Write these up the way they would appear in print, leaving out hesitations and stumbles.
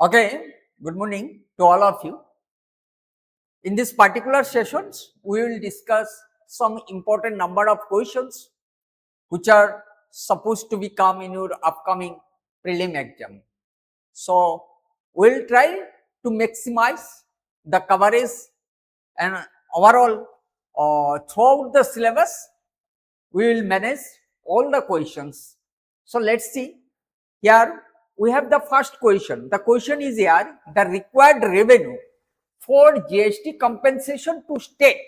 Okay, good morning to all of you. In this particular sessions, we will discuss some important number of questions which are supposed to become in your upcoming prelim exam. So, we will try to maximize the coverage and overall throughout the syllabus, we will manage all the questions. So, let's see here. We have the first question. The question is here, the required revenue for GST compensation to state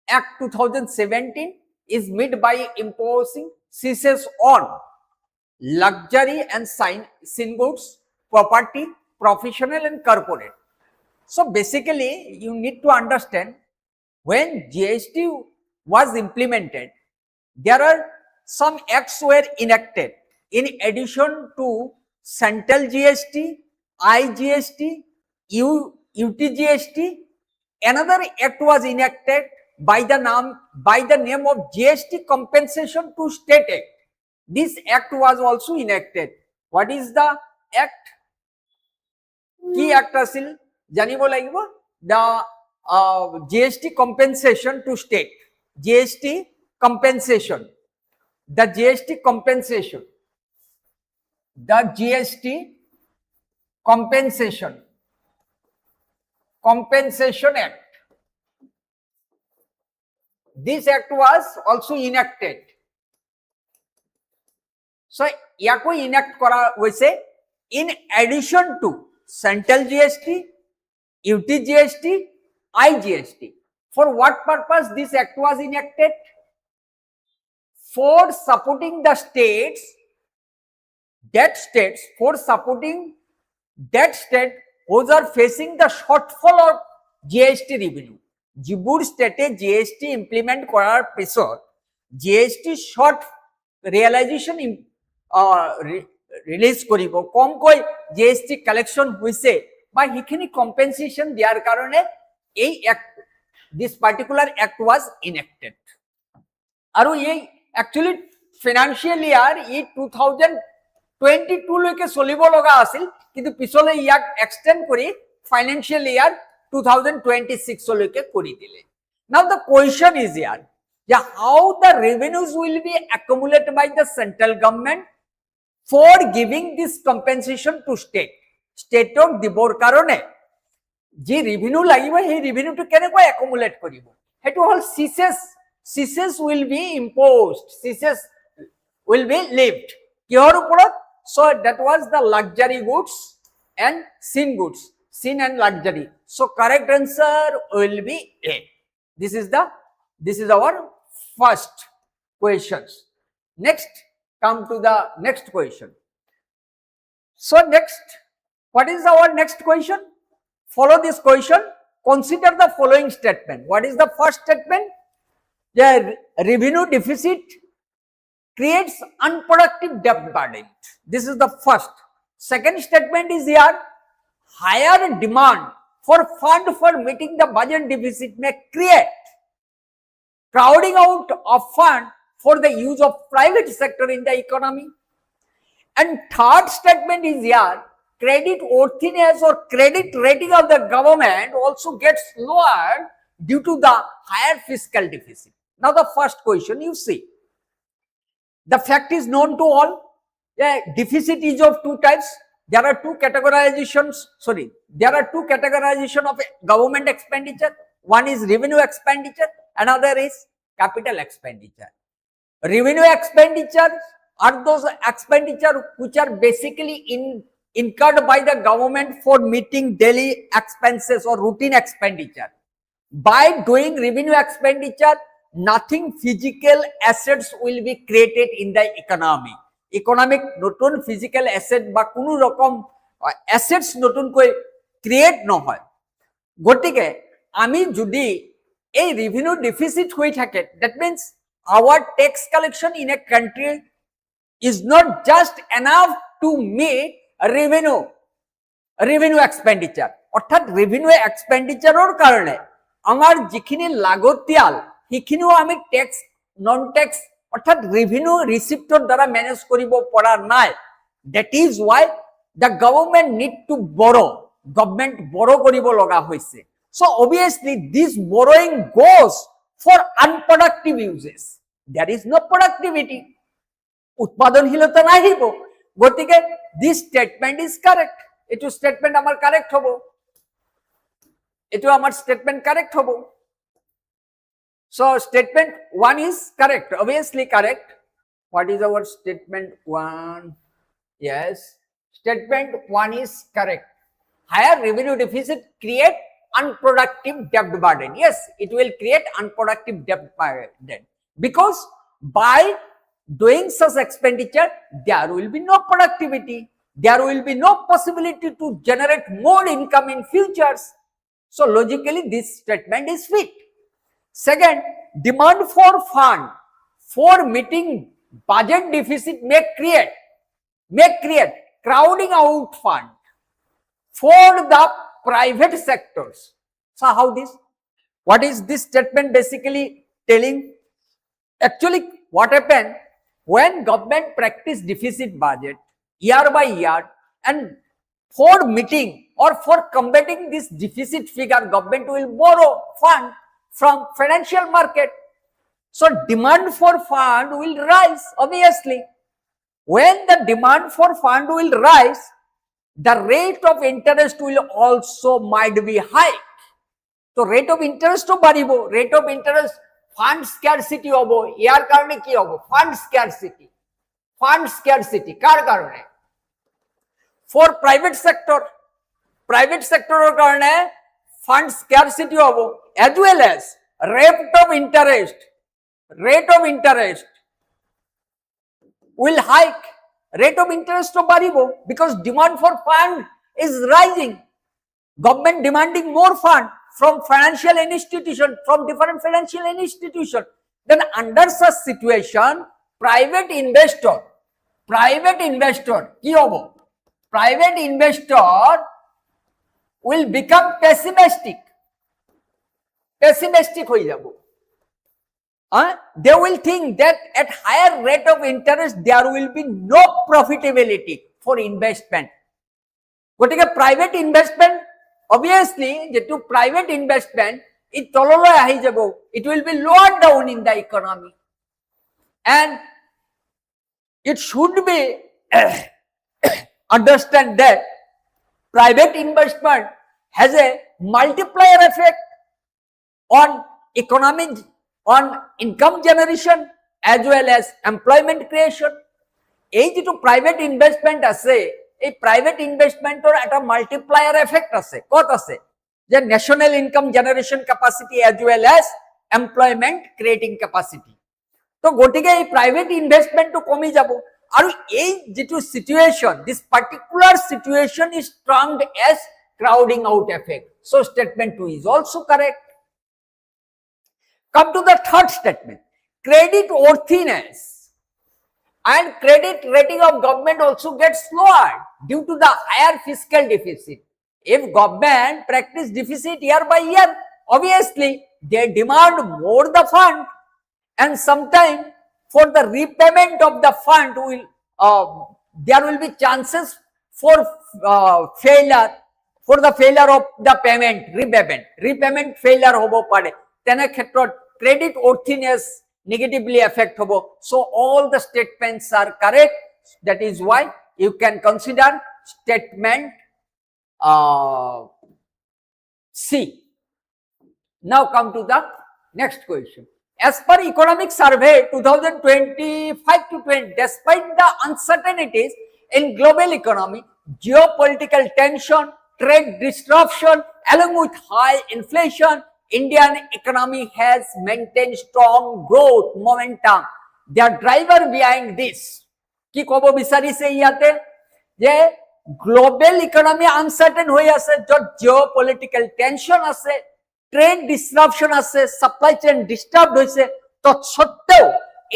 Act 2017 is made by imposing cesses on luxury and sin goods, property, professional and corporate. So basically, you need to understand when GST was implemented, there are some acts were enacted in addition to central GST, IGST, UTGST. Another act was enacted by the name of GST compensation to state act. This act was also enacted. What is the act? Key act asil janibo lagibo the GST compensation to state. GST compensation. The GST compensation. The GST compensation Act. This act was also enacted. So, याको enact करा वैसे in addition to central GST, UTGST, IGST. For what purpose this act was enacted? For supporting the states, for supporting that state who are facing the shortfall of GST revenue. যিবোৰ স্টেটে GST implement কৰাৰ পিছত GST short realization release কৰিব কমকৈ GST collection হৈছে বা হিখিনি compensation দিয়াৰ কাৰণে এই act, this particular act was enacted. আৰু এই actually financial year 2022 লৈকে চলিব লগা আছিল কিন্তু পিছলে ইয়াক এক্সটেন্ড কৰি ফাইনান্সিয়াল ইয়ার 2026 লৈকে কৰি দিলে. Now the question is here, how the revenues will be accumulated by the central government for giving this compensation to state. State of দিবৰ কাৰণে যে ৰেভিনিউ লাগিব সেই ৰেভিনিউটো কেনেকৈ accumulate কৰিব হেতু হল cesses will be imposed, cesses will be levied কিহৰ ওপৰত? So that was the luxury goods and sin goods, sin and luxury. So correct answer will be A. This is our first questions. Next, come to the next question. So next, what is our next question? Follow this question. Consider the following statement. What is the first statement? The revenue deficit creates unproductive debt burden. This is the first. Second statement is here, higher demand for fund for meeting the budget deficit may create crowding out of fund for the use of private sector in the economy. And third statement is here, credit worthiness or credit rating of the government also gets lowered due to the higher fiscal deficit. Now the first question you see, the fact is known to all, deficit is of two types. There are two categorizations of government expenditure. One is revenue expenditure, another is capital expenditure. Revenue expenditure are those expenditure which are basically incurred by the government for meeting daily expenses or routine expenditure. By doing revenue expenditure, nothing physical assets will be created in the economy. Economic নতুন physical asset বা কোনো রকম assets নতুনকৈ create নহয়. গতিকে আমি যদি এই revenue deficit হৈ থাকে, that means our tax collection in a country is not just enough to meet revenue expenditure. অর্থাৎ revenue expenditureৰ কাৰণে আমাৰ যিখিনি লাগতিয়াল সেইখিনিও আমি ট্যাক্স নন ট্যাক্স অর্থাৎ রেভিনিউ রিসিপ্টর দ্বারা ম্যানেজ কৰিব পৰা নাই। That is Y the government need to borrow, government borrow koribo loga hoise. So obviously this borrowing goes for unproductive uses. There is no productivity, উৎপাদনশীলতা নাহিব, গতিকে this statement is correct. এটো statement আমার correct হবো, এটো আমার statement correct হবো. So statement 1 is correct, obviously correct. What is our statement 1? Yes, statement 1 is correct. Higher revenue deficit create unproductive debt burden. Yes, it will create unproductive debt burden, because by doing such expenditure there will be no productivity, there will be no possibility to generate more income in futures. So logically this statement is fit. Second, demand for fund for meeting budget deficit may create crowding out fund for the private sectors. So how this? What is this statement basically telling? Actually, what happened when government practice deficit budget year by year, and for meeting or for combating this deficit figure, government will borrow fund from financial market. So demand for fund will rise, obviously. When the demand for fund will rise, the rate of interest will also might be high. So rate of interest to baribo, rate of interest, fund scarcity hobo, ইয়ার কারণে কি হবো? Fund scarcity কার কারণে? For private sector এর কারণে fund scarcity hobo, as well as rate of interest will hike, rate of interest to baribo, because demand for fund is rising, government demanding more fund from financial institution, from different financial institution. Then under such situation, private investor কি হবো? Private investor will become pessimistic হয়ে যাব. They will think that at higher rate of interest there will be no profitability for investment. গতিকে private investment, obviously যেটো private investment it তললৈ আহি যাব, it will be lower down in the economy, and it should be understand that private investment has a multiplier effect on economic, on income generation as well as employment creation. এই যেটো private investment আছে, এই private ইনভেস্টমেন্টৰ এটা multiplier effect আছে, কত আছে? যে national income generation capacity as well as employment creating capacity. তো গতিকে এই প্রাইভেট ইনভেস্টমেন্টটো কমি যাব, আৰু এই যেটো situation, this particular situation is termed as crowding out effect. So statement 2 is also correct. Come to the third statement. Credit worthiness and credit rating of government also gets lowered due to the higher fiscal deficit. If government practice deficit year by year, obviously they demand more the fund, and sometime for the repayment of the fund will there will be chances for failure, for the failure of the repayment failure hobo pare. তেনে ক্ষেত্ৰত credit worthiness negatively affect hobo. So all the statements are correct. That is why you can consider statement C. Now come to the next question. As per economic survey 2025 to 20, despite the uncertainties in global economy, geopolitical tension, trade disruption, along with high inflation, Indian economy has maintained strong growth momentum. The driver behind this, কি কব বিচাৰিছে ইয়াতে, যে global economy uncertain হৈ আছে, যত geopolitical tension আছে, trade disruption আছে, সাপ্লাই চেইন ডিস্টার্ব হৈছে, তৎসত্ত্বেও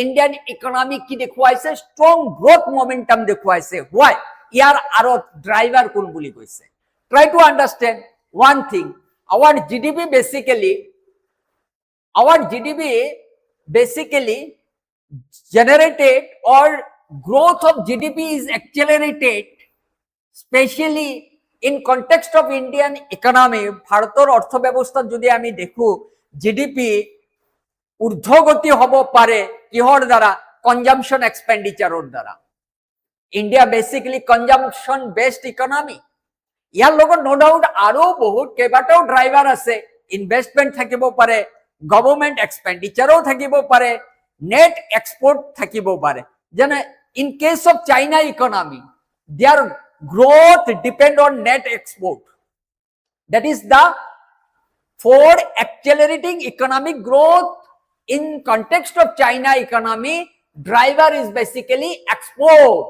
ইন্ডিয়ান ইকোনমি কি দেখুৱাইছে? স্ট্রং গ্রোথ মোমেন্টাম দেখুৱাইছে. হোৱাই? ইয়াৰ আৰত ড্ৰাইভাৰ কোন বুলি কৈছে? Try to understand one thing. Our GDP basically generated, or growth of GDP is accelerated specially in context of Indian economy ভাৰতৰ অৰ্থব্যৱস্থাত যদি আমি দেখো জিডিপি ঊৰ্ধ্বগতি হ'ব পাৰে কিহৰ দ্বাৰা কনজাম্পশন এক্সপেণ্ডিচাৰৰ দ্বাৰা India basically consumption based economy ইয়াৰ লগত নো ডাউট আৰু বহুত কেইবাটাও ড্ৰাইভাৰ আছে ইনভেষ্টমেন্ট থাকিব পাৰে গভৰ্নমেন্ট এক্সপেণ্ডিচাৰো থাকিব পাৰে নেট এক্সপোৰ্ট থাকিব পাৰে যেনে in case of China economy their growth depend on net export. That is the for accelerating economic growth in context of China economy, driver is basically export.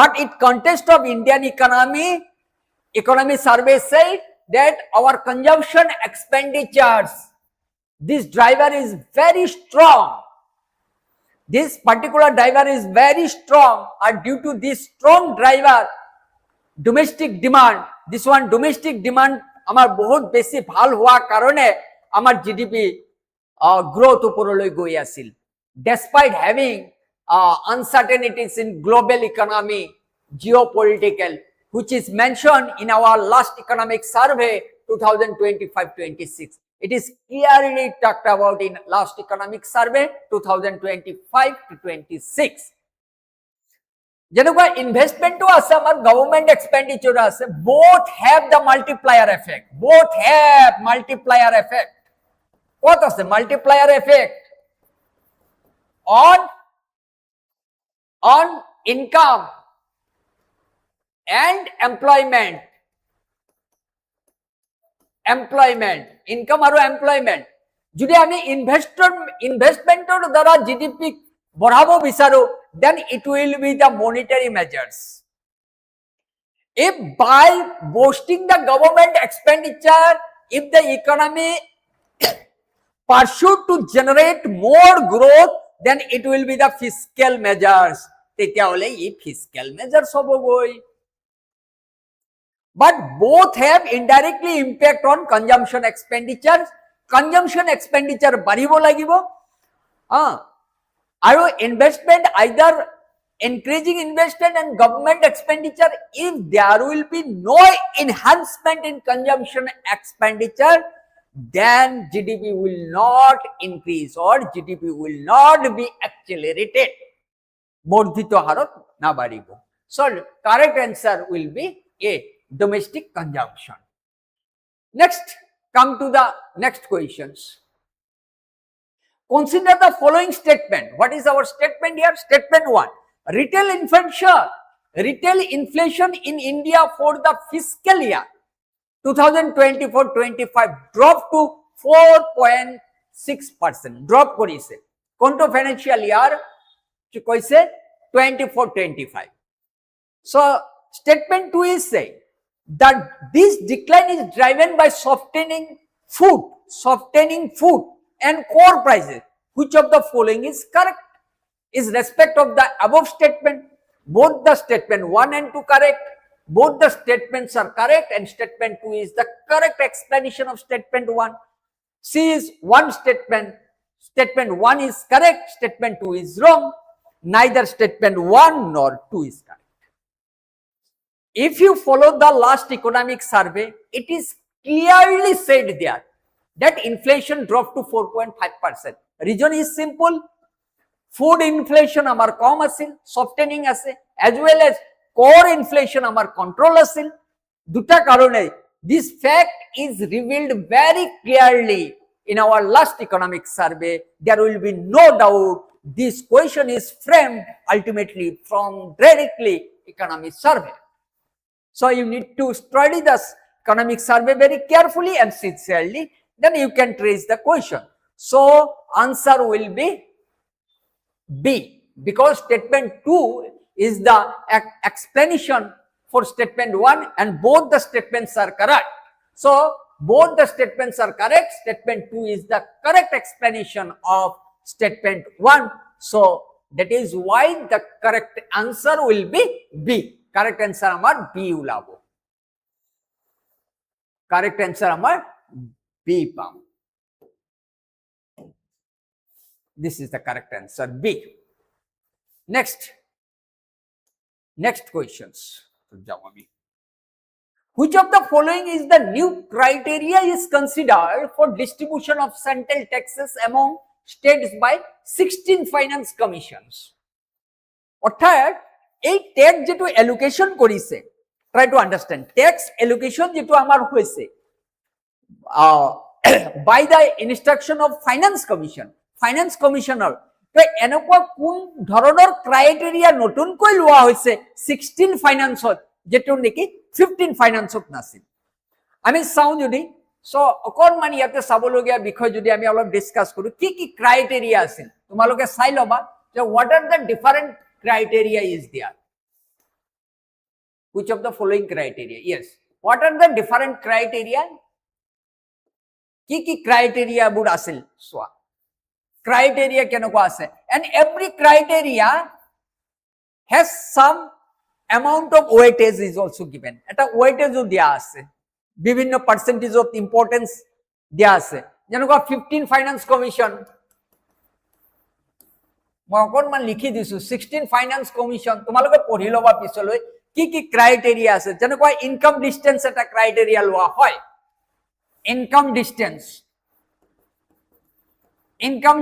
But in context of Indian economy survey said that our consumption expenditures, this driver is very strong. This particular driver is very strong, and due to this strong driver, domestic demand, this one domestic demand আমার বহুত বেশি ভাল হওয়ার কারণে আমার GDP growth উপরলৈ গৈ আছিল despite having uncertainties in global economy geopolitical which is mentioned in our last economic survey 2025-26. It is clearly talked about in last economic survey 2025-26. যেনেকুৱা ইনভেষ্টমেন্টও আছে আমাৰ গভৰ্নমেন্ট এক্সপেণ্ডিচাৰ আছে both have the multiplier effect what আছে multiplier effect on income and employment income আৰু employment যদি আমি ইনভেষ্টমেন্টৰ দ্বাৰা GDP বঢ়াব বিচাৰো then it will be the monetary measures. If by boosting the government expenditure, if the economy pursued to generate more growth, then it will be the fiscal measures. Fiscal measures but both have indirectly impact on consumption expenditure. Consumption expenditure baribo lagibo. Are investment either increasing investment and government expenditure if there will be no enhancement in consumption expenditure then GDP will not increase or GDP will not be accelerated bordhito harot na baribo. So correct answer will be A, domestic consumption. Next, come to the next questions. Consider the following statement. What is our statement here? Statement 1. Retail inflation in India for the fiscal year 2024-25 dropped to 4.6%. Drop korise. Konto financial year koise 24-25. So statement 2 is saying that this decline is driven by softening food and core prices. Which of the following is correct? Is respect of the above statement, both the statement 1 and 2 correct, both the statements are correct and statement 2 is the correct explanation of statement 1. C is one statement 1 is correct, statement 2 is wrong, neither statement 1 nor 2 is correct. If you follow the last economic survey, it is clearly said there that inflation dropped to 4.5%. Reason is simple. Food inflation amar kom asil, softening ase, as well as core inflation amar control asil. Duta karone, this fact is revealed very clearly in our last economic survey. There will be no doubt this question is framed ultimately from directly economic survey. So you need to study this economic survey very carefully and sincerely. Then you can trace the question. So answer will be B, because statement 2 is the explanation for statement 1 and both the statements are correct. So both the statements are correct. Statement 2 is the correct explanation of statement 1. So that is why the correct answer will be B. Correct answer amar B ulabo. Correct answer amar B pam. This is the correct answer, B. Next questions. উত্তর যাব আমি which of the following is the new criteria is considered for distribution of central taxes among states by 16 finance commissions অর্থাৎ এই tax যেটো allocation করিছে try to understand tax allocation যেটো আমার হইছে by the instruction of finance commissioner তো এনেকুৱা কোন ধৰণৰ ক্ৰাইটেৰিয়া নতুনকৈ লোৱা হৈছে 16 ফাইনান্সত যেটো নেকি 15 ফাইনান্সত নাছিল আমি চাও যদি সো অকনমান ইয়াতে চাবলগীয়া বিষয় যদি আমি অলপ ডিসকাস কৰো কি কি ক্ৰাইটেৰিয়া আছিল তোমালোকে চাই লবা যে what are the different criteria is there which of the following criteria yes what are the different criteria কি criteria বুড আছিল সোয়া criteria কেনেকুৱা আছে and every criteria has some amount of weightage is also given এটা weightage ও দিয়া আছে বিভিন্ন percentage of importance দিয়া আছে যেনেকুৱা 15 finance commission মই অকনমান লিখি দিছো 16 finance commission তোমালোকে পঢ়ি লবা পিছলৈ কি criteria আছে যেনেকুৱা income distance এটা criteria লোৱা হয় income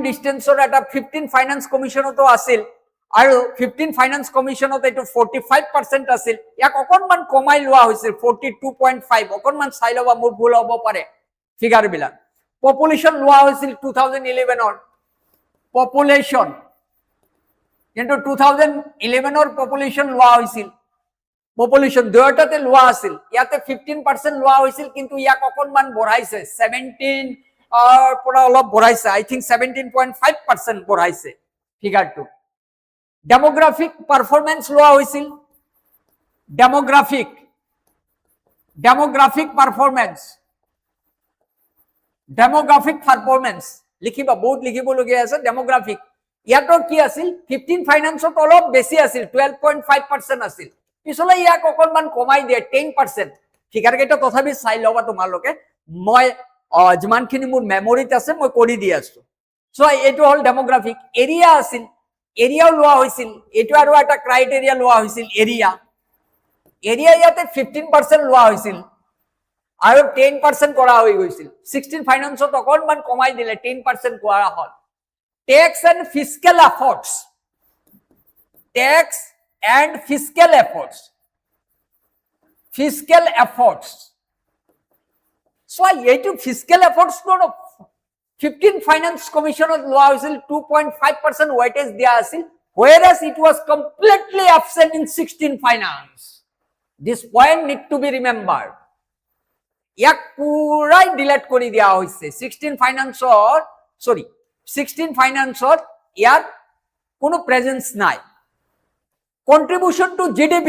distance or at a 15 finance commission to asil aru 15 finance commission to 45% asil yak okonman komai lua hoisil 42.5 okonman sai loba mur bhul hobo pare figure bila population lua hoisil 2011 or population into 2011 or population lua hoisil population দুটাতে লোৱা আছিল ইয়াতে 15% লোৱা হৈছিল কিন্তু ইয়াক অকনমান বঢ়াইছে 17 পৰা অলপ বঢ়াইছে আই থিংক 17.5% বঢ়াইছে ফিগাৰটো ডেমোগ্ৰাফিক পারফরম্যান্স লোৱা হৈছিল ডেমোগ্ৰাফিক পারফরম্যান্স লিখিবা বহুত লিখিবলগীয়া আছে ডেমোগ্ৰাফিক ইয়াতো কি আছিল 15 ফাইনান্সত অলপ বেছি আছিল 12.5% আছিল পিছলে ইয়াক অকনমান কমাই দিয়ে 10% ফিগাৰ কেইটা তথাপি চাই লবা তোমালোকে মই যিমানখিনি মোৰ মেমৰিত আছে মই কৰি দি আছো সো এটো হল ডেমোগ্ৰাফিক এৰিয়া আছিল এৰিয়াও লোৱা হৈছিল এটো আৰু এটা ক্ৰাইটেৰিয়া লোৱা হৈছিল এৰিয়া ইয়াতে 15% লোৱা হৈছিল আৰু 10% কৰা হৈ গৈছিল 16 ফাইনান্সত অকনমান কমাই দিলে 10% কৰা হল tax and fiscal efforts and fiscal efforts so yetu fiscal efforts no 15 finance commission of law is 2.5% weightage dia asil whereas it was completely absent in 16 finance this point need to be remembered yak purai delete kori dia hoise 16 finance or yar kono presence nai contribution to GDP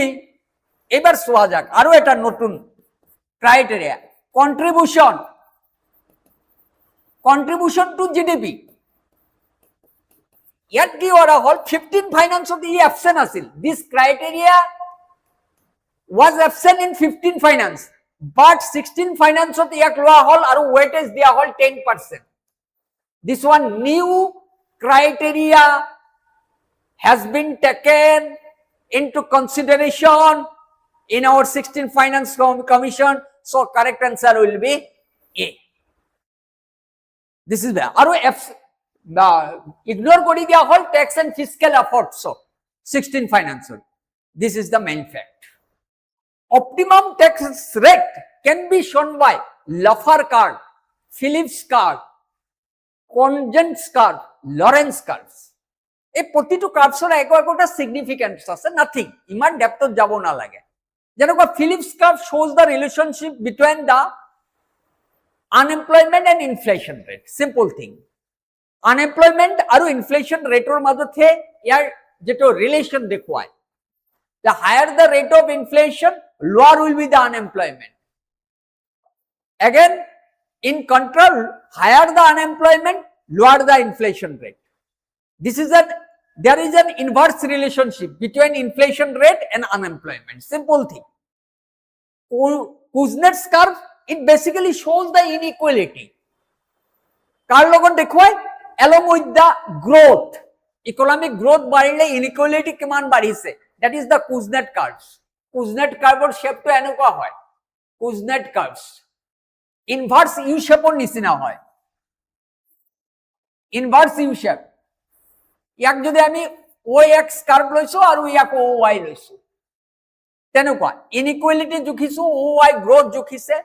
এবার সোয়া যাক আরো এটা নতুন criteria contribution to GDP ইয়াত কি ওরা হল 15 finance of E absent আছিল this criteria was absent in 15 finance but 16 finance of ইয়াক লোৱা হল আৰু ওয়েটেজ দিয়া হল 10% this one new criteria has been taken into consideration in our 16 finance commission so correct answer will be A this is the aru ignore kori dia whole tax and fiscal efforts so 16 finance this is the main fact optimum tax rate can be shown by Laffer curve Phillips curve Congens curve Lorentz curves এই প্রতিটো কার্ভসৰ একটা significance আছে nothing ইমান ডেপথত যাব না লাগে যেনেকুৱা Phillips curve shows the relationship between the unemployment and inflation rate simple thing unemployment আৰু inflation rateৰ মাজতে ইয়াৰ যেটো ৰিলেশন দেখুৱায় the higher the rate of inflation lower will be the unemployment again in contrast higher the unemployment lower the inflation rate this is there is an inverse relationship between inflation rate and unemployment simple thing Kuznets curve it basically shows the inequality kar logon dekhoy along with the growth economic growth barile inequality kiman badhise that is the Kuznets curves কুজনেট কাৰ্ভৰ শেপটো এনেকুৱা হয় কুজনেট কাৰ্ভছ ইনভাৰ্স you শেপৰ নিচিনা হয় ইনভাৰ্স you shape ইয়াক যদি আমি ও x curve লৈছো আৰু ইয়াক ও ৱাই লৈছো তেনেকুৱা ইনইকুৱেলিটি জুখিছো ও ৱাই গ্ৰোথ জুখিছে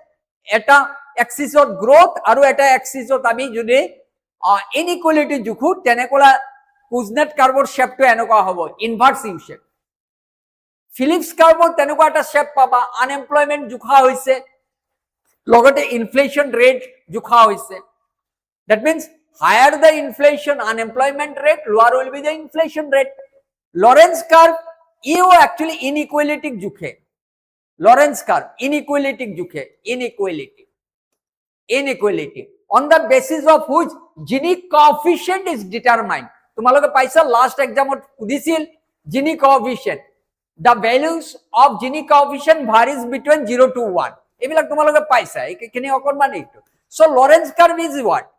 এটা এক্সিছত গ্ৰোথ আৰু এটা এক্সিছত আমি যদি ইনইকুৱেলিটি জুখো তেনেকুৱা কুজনেট কাৰ্ভৰ শেপটো এনেকুৱা হ'ব ইনভাৰ্স ইউ শেপ ফিলিপছ কাৰ্ভৰ তেনেকুৱা এটা শেপ পাবা আনএমপ্লয়মেন্ট জুখা হৈছে লগতে ইনফ্লেশন ৰেট জুখা হৈছে that means higher the inflation unemployment rate lower will be the inflation rate Lorentz curve eo actually inequality jukhe Lorentz curve inequality jukhe inequality on the basis of which Gini coefficient is determined tumaloke paisa last exam ot udisil Gini coefficient the values of Gini coefficient varies between 0 to 1 ebilak tumaloke paisa ekini okonman ektu so Lorentz curve is what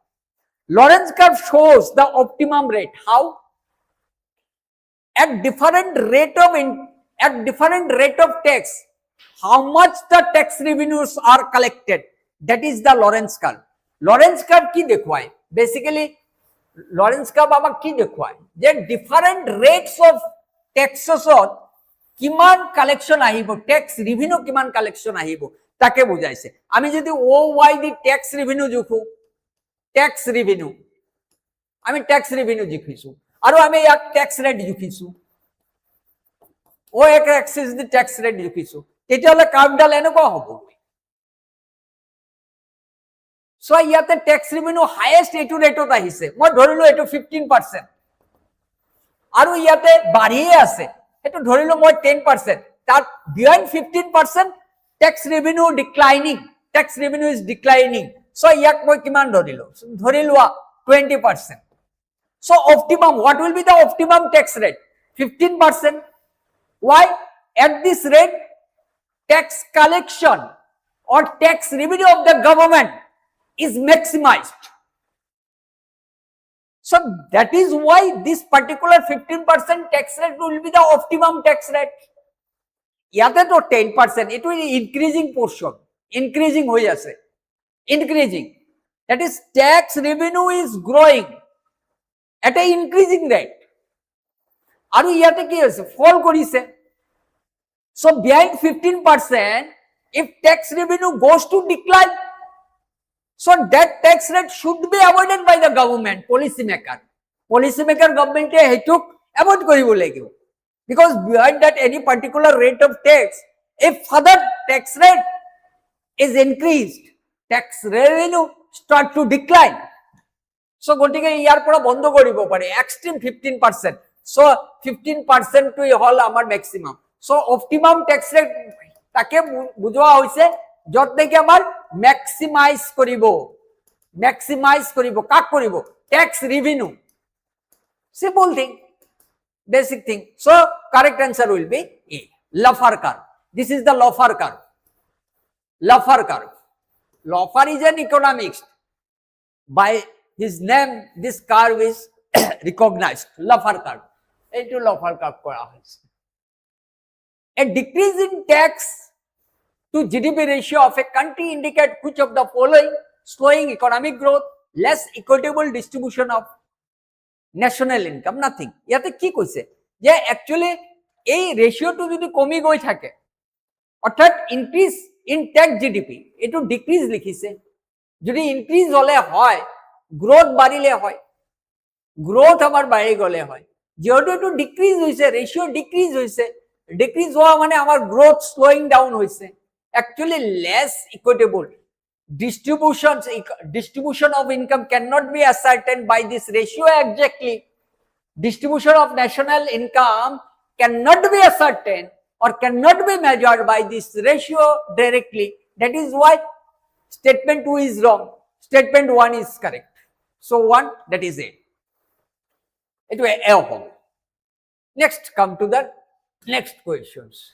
Lorentz curve shows the optimum rate. How? At different rate of tax, how much the tax revenues are collected. That is the Lorentz curve. Lorentz curve ki dekhwaye? Basically, Lorentz curve amak ki dekhwaye? That different rates of taxes kiman collection ahibo, tax revenue kiman collection ahibo, take bujaise. Ami jodi OY di tax revenue jukhu. Tax revenue আমি tax revenue জুখিছো আৰু আমি ইয়াক tax rate জুখিছো ও এক axis দি tax rate জুখিছো তেতিয়ালে কাৰ্ভডাল এনেকুৱা হ'ব so ইয়াতে tax revenue highest এটো ৰেটত আহিছে মই ধৰিলো এটো 15% আৰু ইয়াতে বাঢ়িয়ে আছে এটো ধৰিলো মই 10% তাত beyond 15% tax revenue declining tax revenue is declining so yak moi kiman dhorilu 20% so optimum what will be the optimum tax rate 15% why at this rate tax collection or tax revenue of the government is maximized so that is why this particular 15% tax rate will be the optimum tax rate yate to 10% it will increasing portion increasing hoye ase increasing that is tax revenue is growing at a increasing rate aru yate ki hoise fall korise so behind 15% if tax revenue goes to decline so that tax rate should be avoided by the government policy maker government e hetuk avoid koribo lagibo because behind that any particular rate of tax if further tax rate is increased tax revenue start to decline so gotike iyar pora bondo koribo pare extreme 15% so 15% to hol amar maximum so optimum tax rate take bujwa hoise jot neki amar maximize koribo kak koribo tax revenue simple thing basic thing so correct answer will be A Laffer curve this is the Laffer curve Laffer is an economist. By his name, this curve is recognized. Laffer curve. Eto Laffer curve kora hoise. A decrease in tax to GDP ratio of a country indicate which of the following: slowing economic growth, less equitable distribution of national income. Nothing. Yate ki koise? Je actually ei ratio to jodi komi goi thake. Orthat increase in tax GDP eto decrease likhise jodi increase hole hoy growth barile hoy growth amar bari gole hoy jehetu eto decrease hoise ratio decrease howa mane amar growth slowing down hoise actually less equitable distribution of income cannot be ascertained by this ratio exactly distribution of national income cannot be ascertained or cannot be measured by this ratio directly. That is why statement 2 is wrong. Statement 1 is correct. So 1, that is it. It will A. Next, come to the next questions.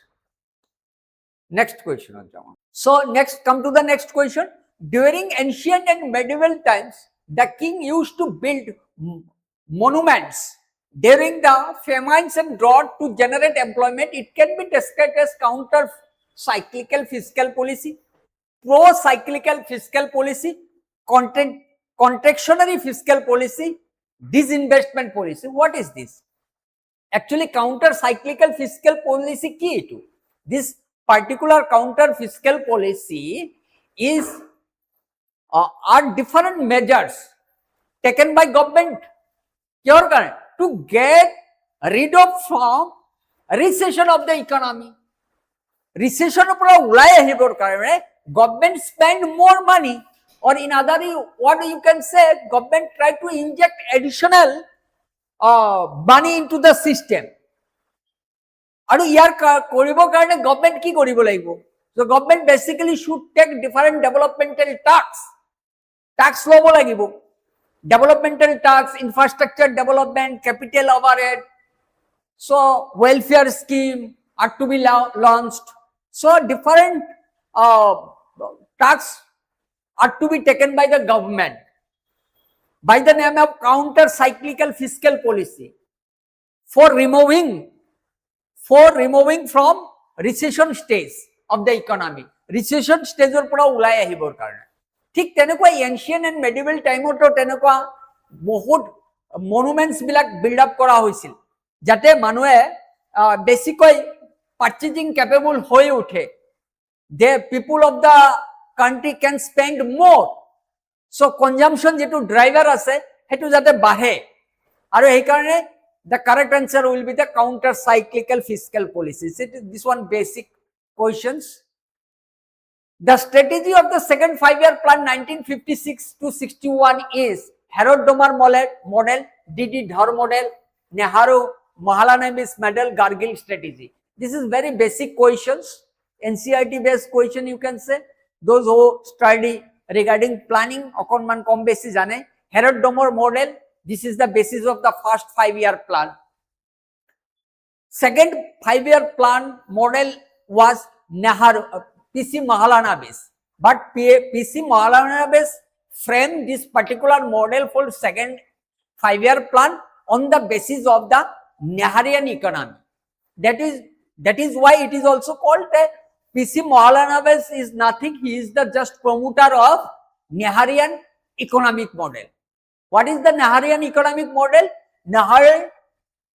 Next question. So next, come to the next question. During ancient and medieval times, the king used to build monuments during the famines and drought to generate employment. It can be described as counter cyclical fiscal policy, pro cyclical fiscal policy, contractionary fiscal policy, disinvestment policy. What is this? Actually, counter cyclical fiscal policy key to this particular counter fiscal policy is are different measures taken by government to get rid of from recession of the economy. Recession government spend more money, or in other what you can say, government try to inject additional money into the system. আৰু ইয়াৰ কৰিব কাৰণে government কি কৰিব লাগিব? So government basically should take different developmental tax ল'ব লাগিব, developmental tax, infrastructure development, capital overhead, so welfare scheme are to be launched. So different tax are to be taken by the government by the name of counter cyclical fiscal policy for removing from recession stage of the economy. Recession stage or pura ulai ahibor karone. ঠিক তেনেকুৱা ancient and medieval টাইমতো তেনেকুৱা বহুত মনুমেন্টছ বিলাক build up কৰা হৈছিল যাতে মানুহে বেছিকৈ পাৰ্চেজিং কেপেবল হৈ উঠে। দে পিপল অফ দ্য কাণ্ট্ৰি কেন স্পেণ্ড মোৰ, সো কনজাম্পশ্যন যেটো ড্ৰাইভাৰ আছে সেইটো যাতে বাঢ়ে, আৰু সেইকাৰণে the correct answer will be the counter cyclical fiscal policies. This one basic questions. The strategy of the second 5-year plan 1956 to 61 is Harrod-Domar model, D.D. Dhar model, Nehru-Mahalanobis model, Gargill strategy. This is very basic questions, NCERT based question you can say. Those who study regarding planning okonman kom beshi jane. Harrod-Domar model, this is the basis of the first 5-year plan. Second 5-year plan model was PC Mahalanobis, but PC Mahalanobis framed this particular model for second 5-year plan on the basis of the Nehruian economy. That is why it is also called PC Mahalanobis is nothing. He is the just promoter of Nehruian economic model. What is the Nehruian economic model?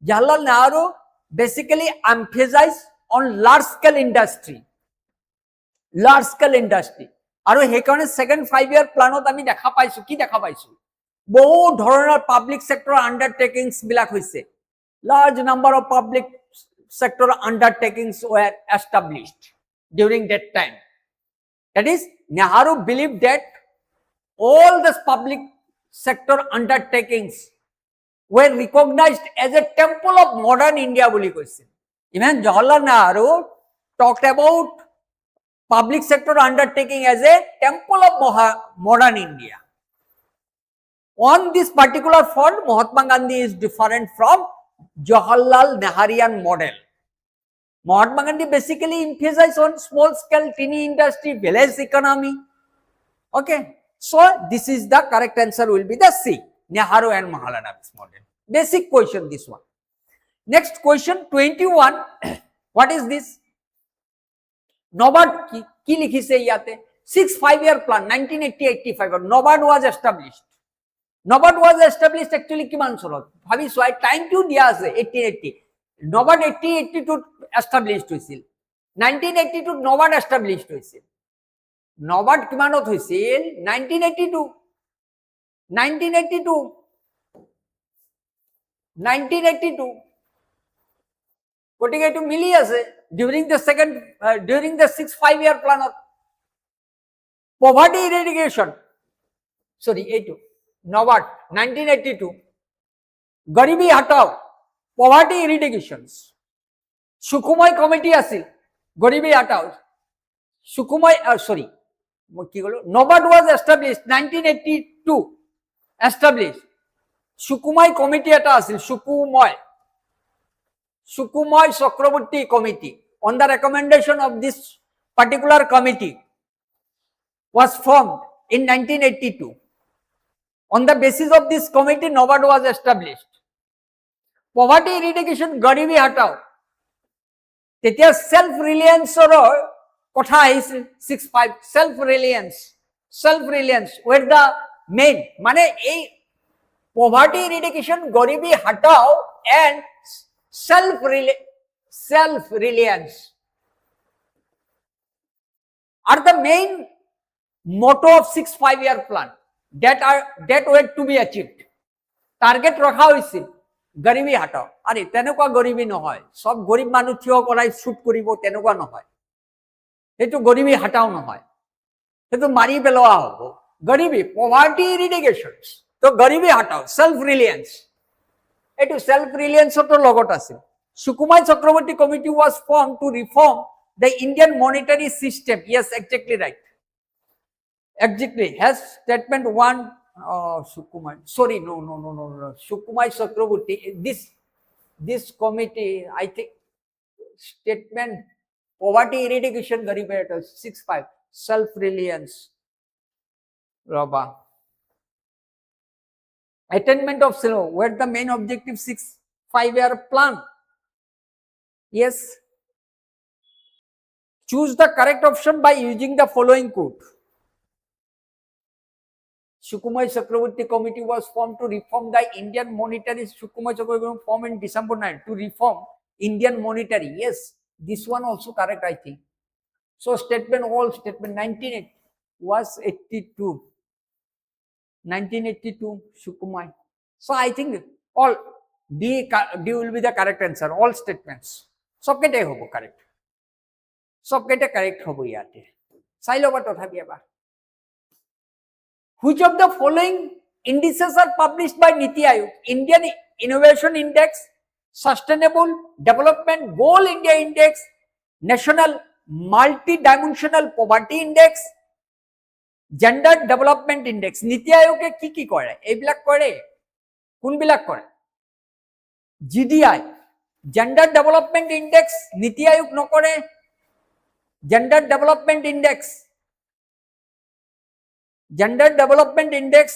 Jawaharlal Nehru basically emphasized on large scale industry. আৰু সেইকাৰণে second 5-year প্লানত আমি দেখা পাইছো কি দেখা পাইছো, বহু ধৰণৰ পাব্লিক সেক্টৰ আন্ডাৰটেকিংস বিলাক হৈছে। Large number of public sector undertakings were established during that time. That is, Nehru believed that all the public sector undertakings were recognized as a temple of modern India বুলি কৈছিল। Even Jawaharlal Nehru talked about public sector undertaking as a temple of modern India. On this particular front, Mahatma Gandhi is different from Jawaharlal Nehruian model. Mahatma Gandhi basically emphasized on small scale teeny industry, village economy. Okay. So this is the correct answer will be the C, Nehru and Mahalanobis model. Basic question this one. Next question 21. What is this? NABARD ki likhise yate 6 5-year plan 1980-85 NABARD was established. NABARD was established actually kiman sonot bhabiso time to dia ase 1880 NABARD 1882 established hoisil 1982 NABARD established hoisil NABARD কিমানত হৈছিল 1982 গতিকে এটো মিলি আছে during the 6 5-year plan of poverty eradication, sorry এইটো NABARD 1982 গরিবি হাটাও poverty eradications Sukumoy committee আছিল গরিবি হাটাও Sukumoy sorry কি হলো NABARD was established 1982 established Sukhamoy committee এটা আছিল Sukhamoy Chakravarty committee on the recommendation of this particular committee was formed in 1982. On the basis of this committee NABARD was established. poverty eradication garibi hatao tetia self reliance or kotha ahise 6.5 self reliance where the main mane ei poverty eradication garibi hatao and self reliance are the main motto of 6-5 year plan that were to be achieved. Target rakha hoisil garibi hatao are tenekwa garibi nohoy sob garib manu thio korai shoot koribo tenekwa nohoy etu garibi hatao nohoy etu mari peloa hobo garibi poverty eradication to garibi hatao self reliance etu self reliance to logot asil Sukumai Chakraborty committee was formed to reform the Indian monetary system. Yes, exactly right. Exactly. Has statement one, Sukumai. Sorry, no. Sukumai Chakraborty. This committee, I think, statement poverty eradication, Garib 6.5, self-reliance, Roba. Attainment of silver, where the main objective 6-5 year plan. Yes. Choose the correct option by using the following quote. Sukumai Chakraborty committee was formed to reform the Indian monetary. Sukumai Chakraborty formed in December 9 to reform Indian monetary. Yes, this one also correct, I think. So statement 1980 was 82. 1982 Sukumai. So I think all D will be the correct answer. All statements. Sobkete hobo correct. Sobkete correct hobo yate. Sailo ba tothapi eba. Which of the following indices are published by Niti Aayog? Indian Innovation Index, Sustainable Development Goal India Index, National Multi-Dimensional Poverty Index, Gender Development Index. Niti Aayog ki kore? Ebilak kore? Kun bilak kore? GDI, Gender Development Index, Niti Aayog no kore. Gender Development Index,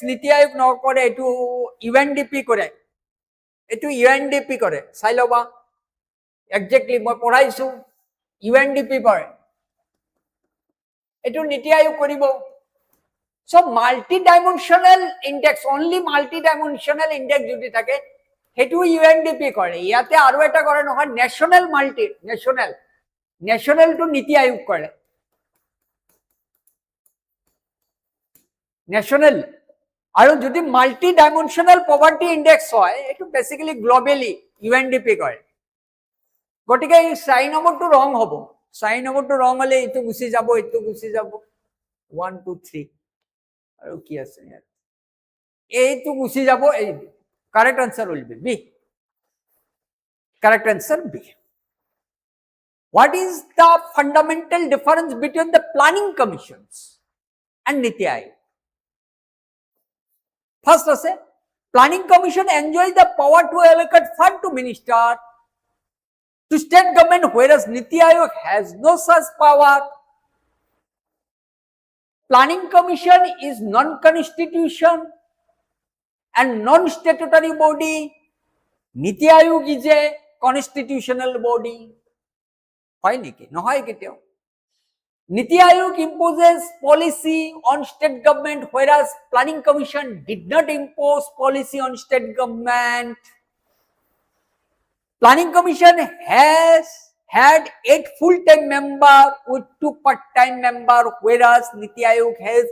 Niti Aayog no kore, etu UNDP kore. Etu UNDP kore. Sailoba. Exactly, moi poraisu. UNDP kore. Etu Niti Aayog koribo. So multi-dimensional index, only multi-dimensional index jodi thake, hetu UNDP kore. Yate aro eta kore nohoy national to Niti Aayog kore. National আৰু যদি multi dimensional poverty index হয় এটো basically globally UNDP কয় গটিকে এই sign নম্বৰটো ৰং হ'ব sign নম্বৰটো ৰং হলে এটো গুছি যাব 1 2 3 আৰু কি আছে ইয়াত এইটো গুছি যাব এই correct answer will be B correct answer B What is the fundamental difference between the planning commissions and Niti Aayog? First, planning commission enjoys the power to allocate fund to minister to state government, whereas Niti Aayog has no such power. Planning commission is non-constitution and non-statutory body. Niti Aayog is a constitutional body. Why niki? No hai keteo. Niti Aayog imposes policy on state government, whereas Planning Commission did not impose policy on state government. Planning Commission has had 8 full-time members with 2 part-time members, whereas Niti Aayog has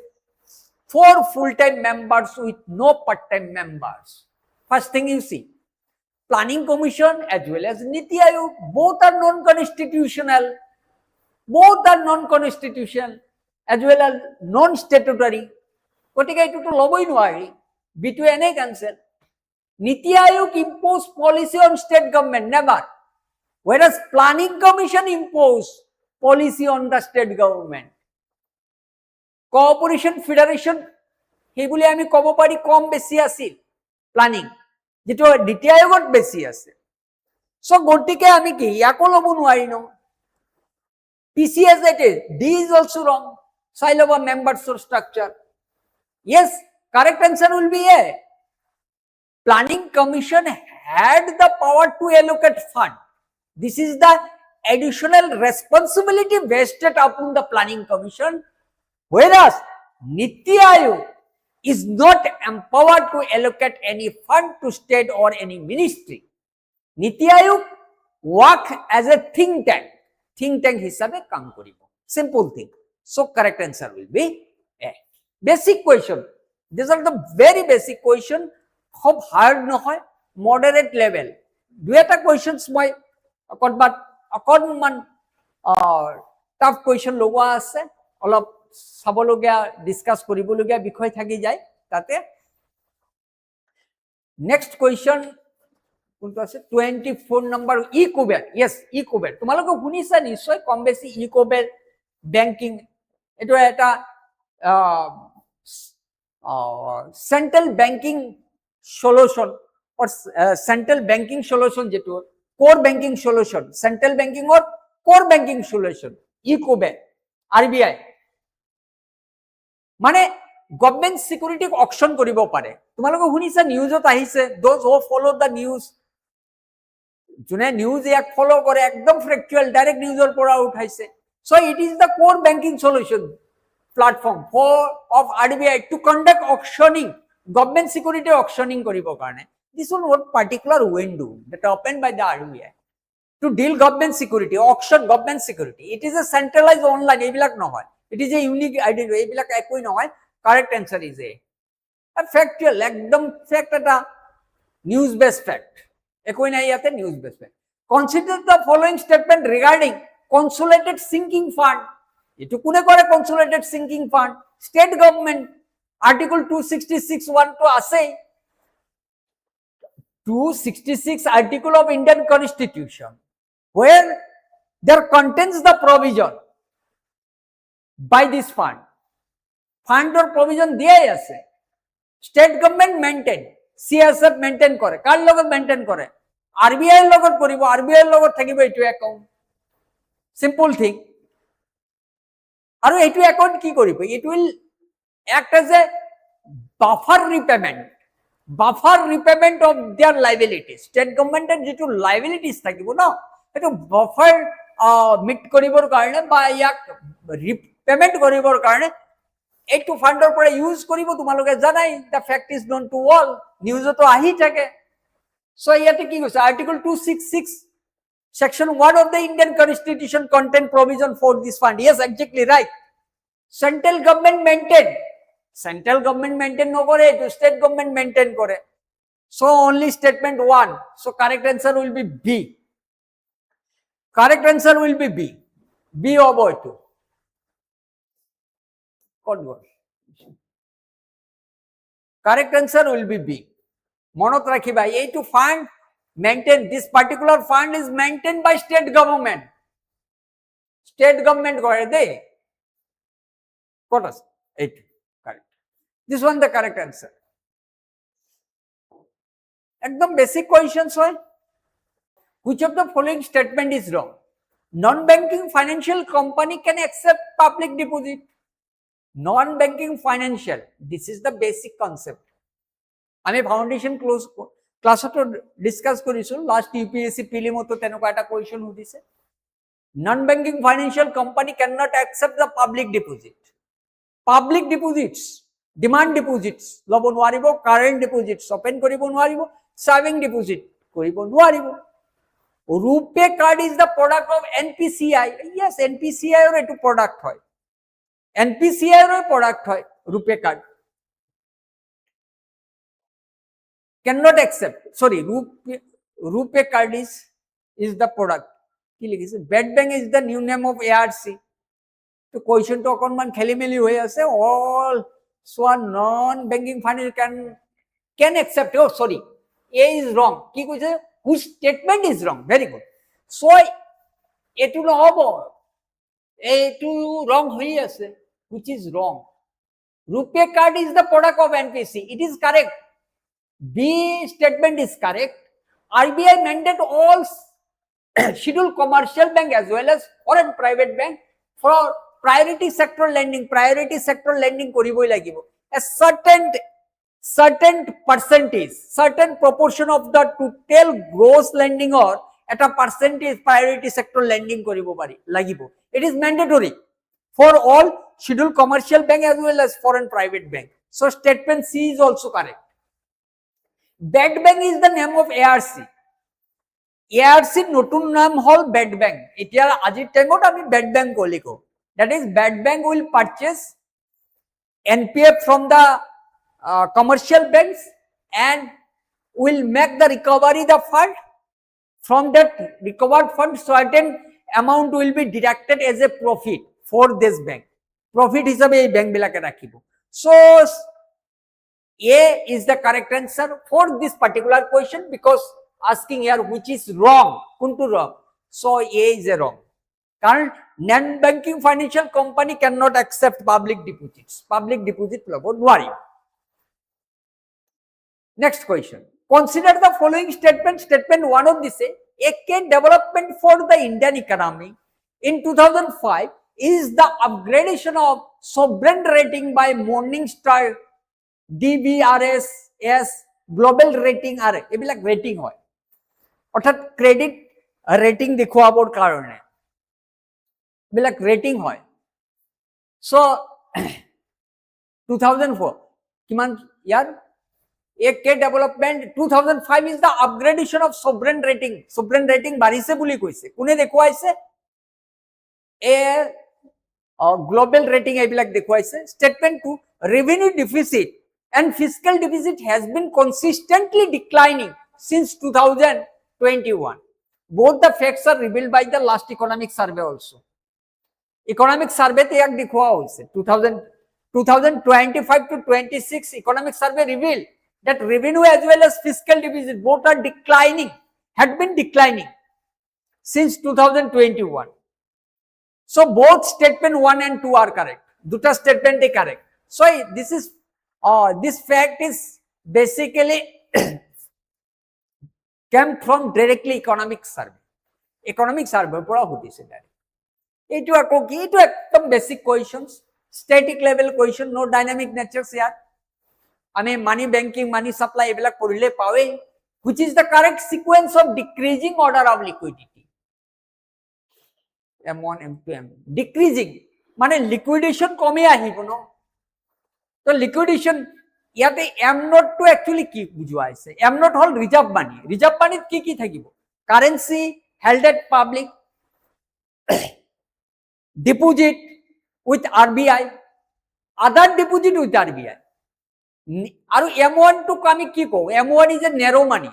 4 full-time members with no part-time members. First thing you see, Planning Commission as well as Niti Aayog, both are non-constitutional. Both are non-constitutional as well as non-statutory. Kotika itu to loboi nuari. Between any cancel. Niti Aayog impose policy on state government, never. Whereas Planning Commission impose policy on the state government. Cooperation Federation, he bole ami kobo pari kom beshi asil planning. Jeto Niti Aayogot beshi ase. So gotike ami ki yako lobo nuari no. PCS it is. D is also wrong. Silova members or structure. Yes, correct answer will be A. Planning Commission had the power to allocate fund. This is the additional responsibility vested upon the planning commission, whereas Niti Aayog is not empowered to allocate any fund to state or any ministry. Niti Aayog work as a think tank হিসাবে কাম করিব, simple thing. So correct answer will be A. Basic question, these are the very basic question, খুব hard নহয়, moderate level. দুই এটা questions মই অকণমান tough question লগোৱা আছে, অলপ চাবলগীয়া ডিছকাছ কৰিবলগীয়া বিষয় থাকি যায় তাতে। নেক্সট কুৱেশ্যন কোনটো আছে 24 নম্বৰ, ই কুবেৰ। য়েছ, ই কুবেৰ তোমালোকে শুনিছা নিশ্চয় কম বেছি, ই কুবেৰ বেংকিং, এইটো এটা central banking solution or central banking solution যেটো core banking solution, central banking or core banking solution, ecobe RBI মানে গভর্নমেন্ট সিকিউরিটি অকশন কৰিব পাৰে। তোমালোকে শুনিছা নিউজত আহিছে, those who follow the news, যোনে নিউজ এক ফলো কৰে একদম ফ্যাক্টুয়াল ডাইরেক্ট নিউজৰ পৰা উঠাইছে। so it is the core banking solution platform for of RBI to conduct auctioning, government security auctioning koribo karone. This one what particular window that opened by the RBI to deal government security, auction government security. It is a centralized online, ebilak nohoy, it is a unique identity, ebilak ekoi nohoy. Correct answer is A. Factual ekdom fact, eta news based fact, ekoi nai yate news based fact. Consider the following statement regarding consolidated sinking fund. Etu kune kore consolidated sinking fund? State government, Article 266(1) to আছে, 266 article of Indian Constitution, where there contains the provision by this fund or provision দিয়াই আছে, state government maintain, CSF maintain করে, কার লগত maintain করে? RBI এর লগত করিব, RBI এর লগত থাকিব এইটো একাউন্ট, সিম্পল থিং। আৰু এইটো একাউন্ট কি কৰিব? It will act as a buffer repayment of their liabilities. State government যেটো liabilities থাকিব না, এটো buffer meet কৰিবৰ কাৰণে বা ইয়াক repayment কৰিবৰ কাৰণে এইটো ফান্ডৰ পৰা ইউজ কৰিব। তোমালোকে জানাই, the fact is known to all, নিউজতো আহি থাকে। so ইয়াতে কি কৈছে? Article 266 Section 1 of the Indian Constitution contain provision for this fund. Yes, exactly right. Central government maintain নকৰে, to state government maintain কৰে। so only statement 1, so correct answer will be B. Correct answer will be B. B হ'ব এইটো। Correct answer will be B. মনত ৰাখিবা, এইটো fund maintain, this particular fund is maintained by state government কৰে দেই। ক'ত আছে? এইটো correct, this one the correct answer. একদম basic questions হয়। which of the following statement is wrong? Non-banking financial company can accept public deposit. Non-banking financial, this is the basic concept. আমি foundation ক্লাছত discuss কৰিছো, last UPSC প্ৰিলিমতো তেনেকুৱা এটা question সুধিছে। নন banking financial company can not accept the public deposits, demand deposits লব নোৱাৰিব, current deposits open কৰিব নোৱাৰিব, সেভিং ডিপোজিট কৰিব নোৱাৰিব। রূপে card is the product of NPCI. Yes, NPCI এর একটু প্রোডাক্ট হয়, NPCI এর প্রোডাক্ট হয় রূপে card. cannot accept, sorry, rupee card is the product. কি লিখিছে? bed bank is the new name of ARC. তো কোয়েশ্চনটো অকনমান খেলিমেলি হৈ আছে। all so non banking finance can accept. oh sorry, A is wrong. কি কৈছে? which statement is wrong? very good. so এটু নহব, এটু wrong হৈ আছে, which is wrong. rupee card is the product of NPC, it is correct. B statement is correct. RBI mandate all scheduled commercial bank as well as foreign private bank for priority sector lending. Priority sector lending koriboi lagibo. A certain certain percentage, certain proportion of the total gross lending or এটা percentage priority sector lending কৰিব পাৰি লাগিব. It is mandatory for all scheduled commercial bank as well as foreign private bank. So statement C is also correct. Bad bank is the name of ARC. ARC নতুন নাম হল bad bank. এতিয়া আজিৰ টাইমত আমি bad bank বুলি কওঁ. That is bad bank will purchase NPF from the commercial banks and will make the recovery the fund. From that recovered fund, certain amount will be deducted as a profit for this bank. Profit হিসাবে এই bank বিলাকে রাখিব. So A is the correct answer for this particular question because asking here which is wrong. Kuntu wrong. So A is a wrong. কারণ non-banking financial company cannot accept public deposits. Public deposit লব নোৱাৰি. Next question. Consider the following statement. Statement 1 of this a key development for the Indian economy in 2005 is the upgradation of sovereign rating by Morningstar, DBRS, global rating are এবিলাক rating হয় অর্থাৎ credit rating দেখুৱাবৰ কাৰণে এবিলাক rating হয়. So 2004 কিমান ইয়াৰ a key development 2005 is the upgradation of sovereign rating. Sovereign rating বাঢ়িছে বুলি কৈছে কোনে দেখুৱাইছে a global rating এইবিলাক দেখুৱাইছে. Statement 2 revenue deficit and fiscal deficit has been consistently declining since 2021. Both the facts are revealed by the last economic survey also. Economic survey তে ইয়াক দেখুৱা হৈছে 2025 to 26 economic survey revealed that revenue as well as fiscal deficit both are declining, had been declining since 2021. So both statement 1 and 2 are correct. Duta statement is correct. So this is this fact is basically came from directly economic survey. Economic survey pura hotise direct. Etu ako ki etu ekdom basic questions, static level question, no dynamic natures here. আমি মানি banking মানি supply এবিলাক পঢ়িলে পাওয়ে which is the correct sequence of decreasing order of liquidity. M1 M2 M decreasing মানে liquidation কমে আহিব ন তো liquidation ইয়াতে M not to actually কি বুঝোৱা আছে M not হল রিজার্ভ মানিত কি থাকিব currency held at public deposit with RBI other deposit with RBI আৰু M1 to আমি কি কও M1 is a narrow money.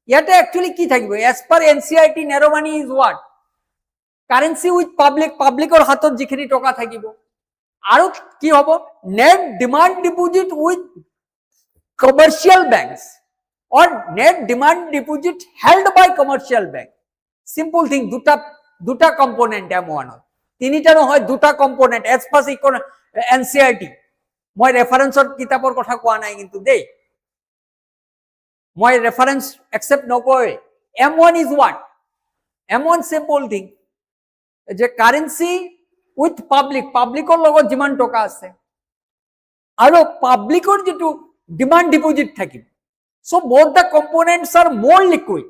ইয়াতে actually কি থাকিব as per NCERT narrow money is what currency with publicৰ হাতত যিখিনি টকা থাকিব আৰু কি হ'ব net demand deposit with commercial banks or net demand deposit held by commercial bank. Simple thing দুটা component M1 তিনিটা নহয় দুটা component as per NCERT. মই ৰেফাৰেন্সৰ কিতাপৰ কথা কোৱা নাই কিন্তু দেই মই ৰেফাৰেন্স একসেপ্ট নকৰে. M1 is what M1 simple thing যে কারেন্সি উইথ পাব্লিকৰ লগত যিমান টকা আছে আৰু পাব্লিকৰ যেটো ডিমান্ড ডিপোজিট থাকিব. So both the components are more liquid.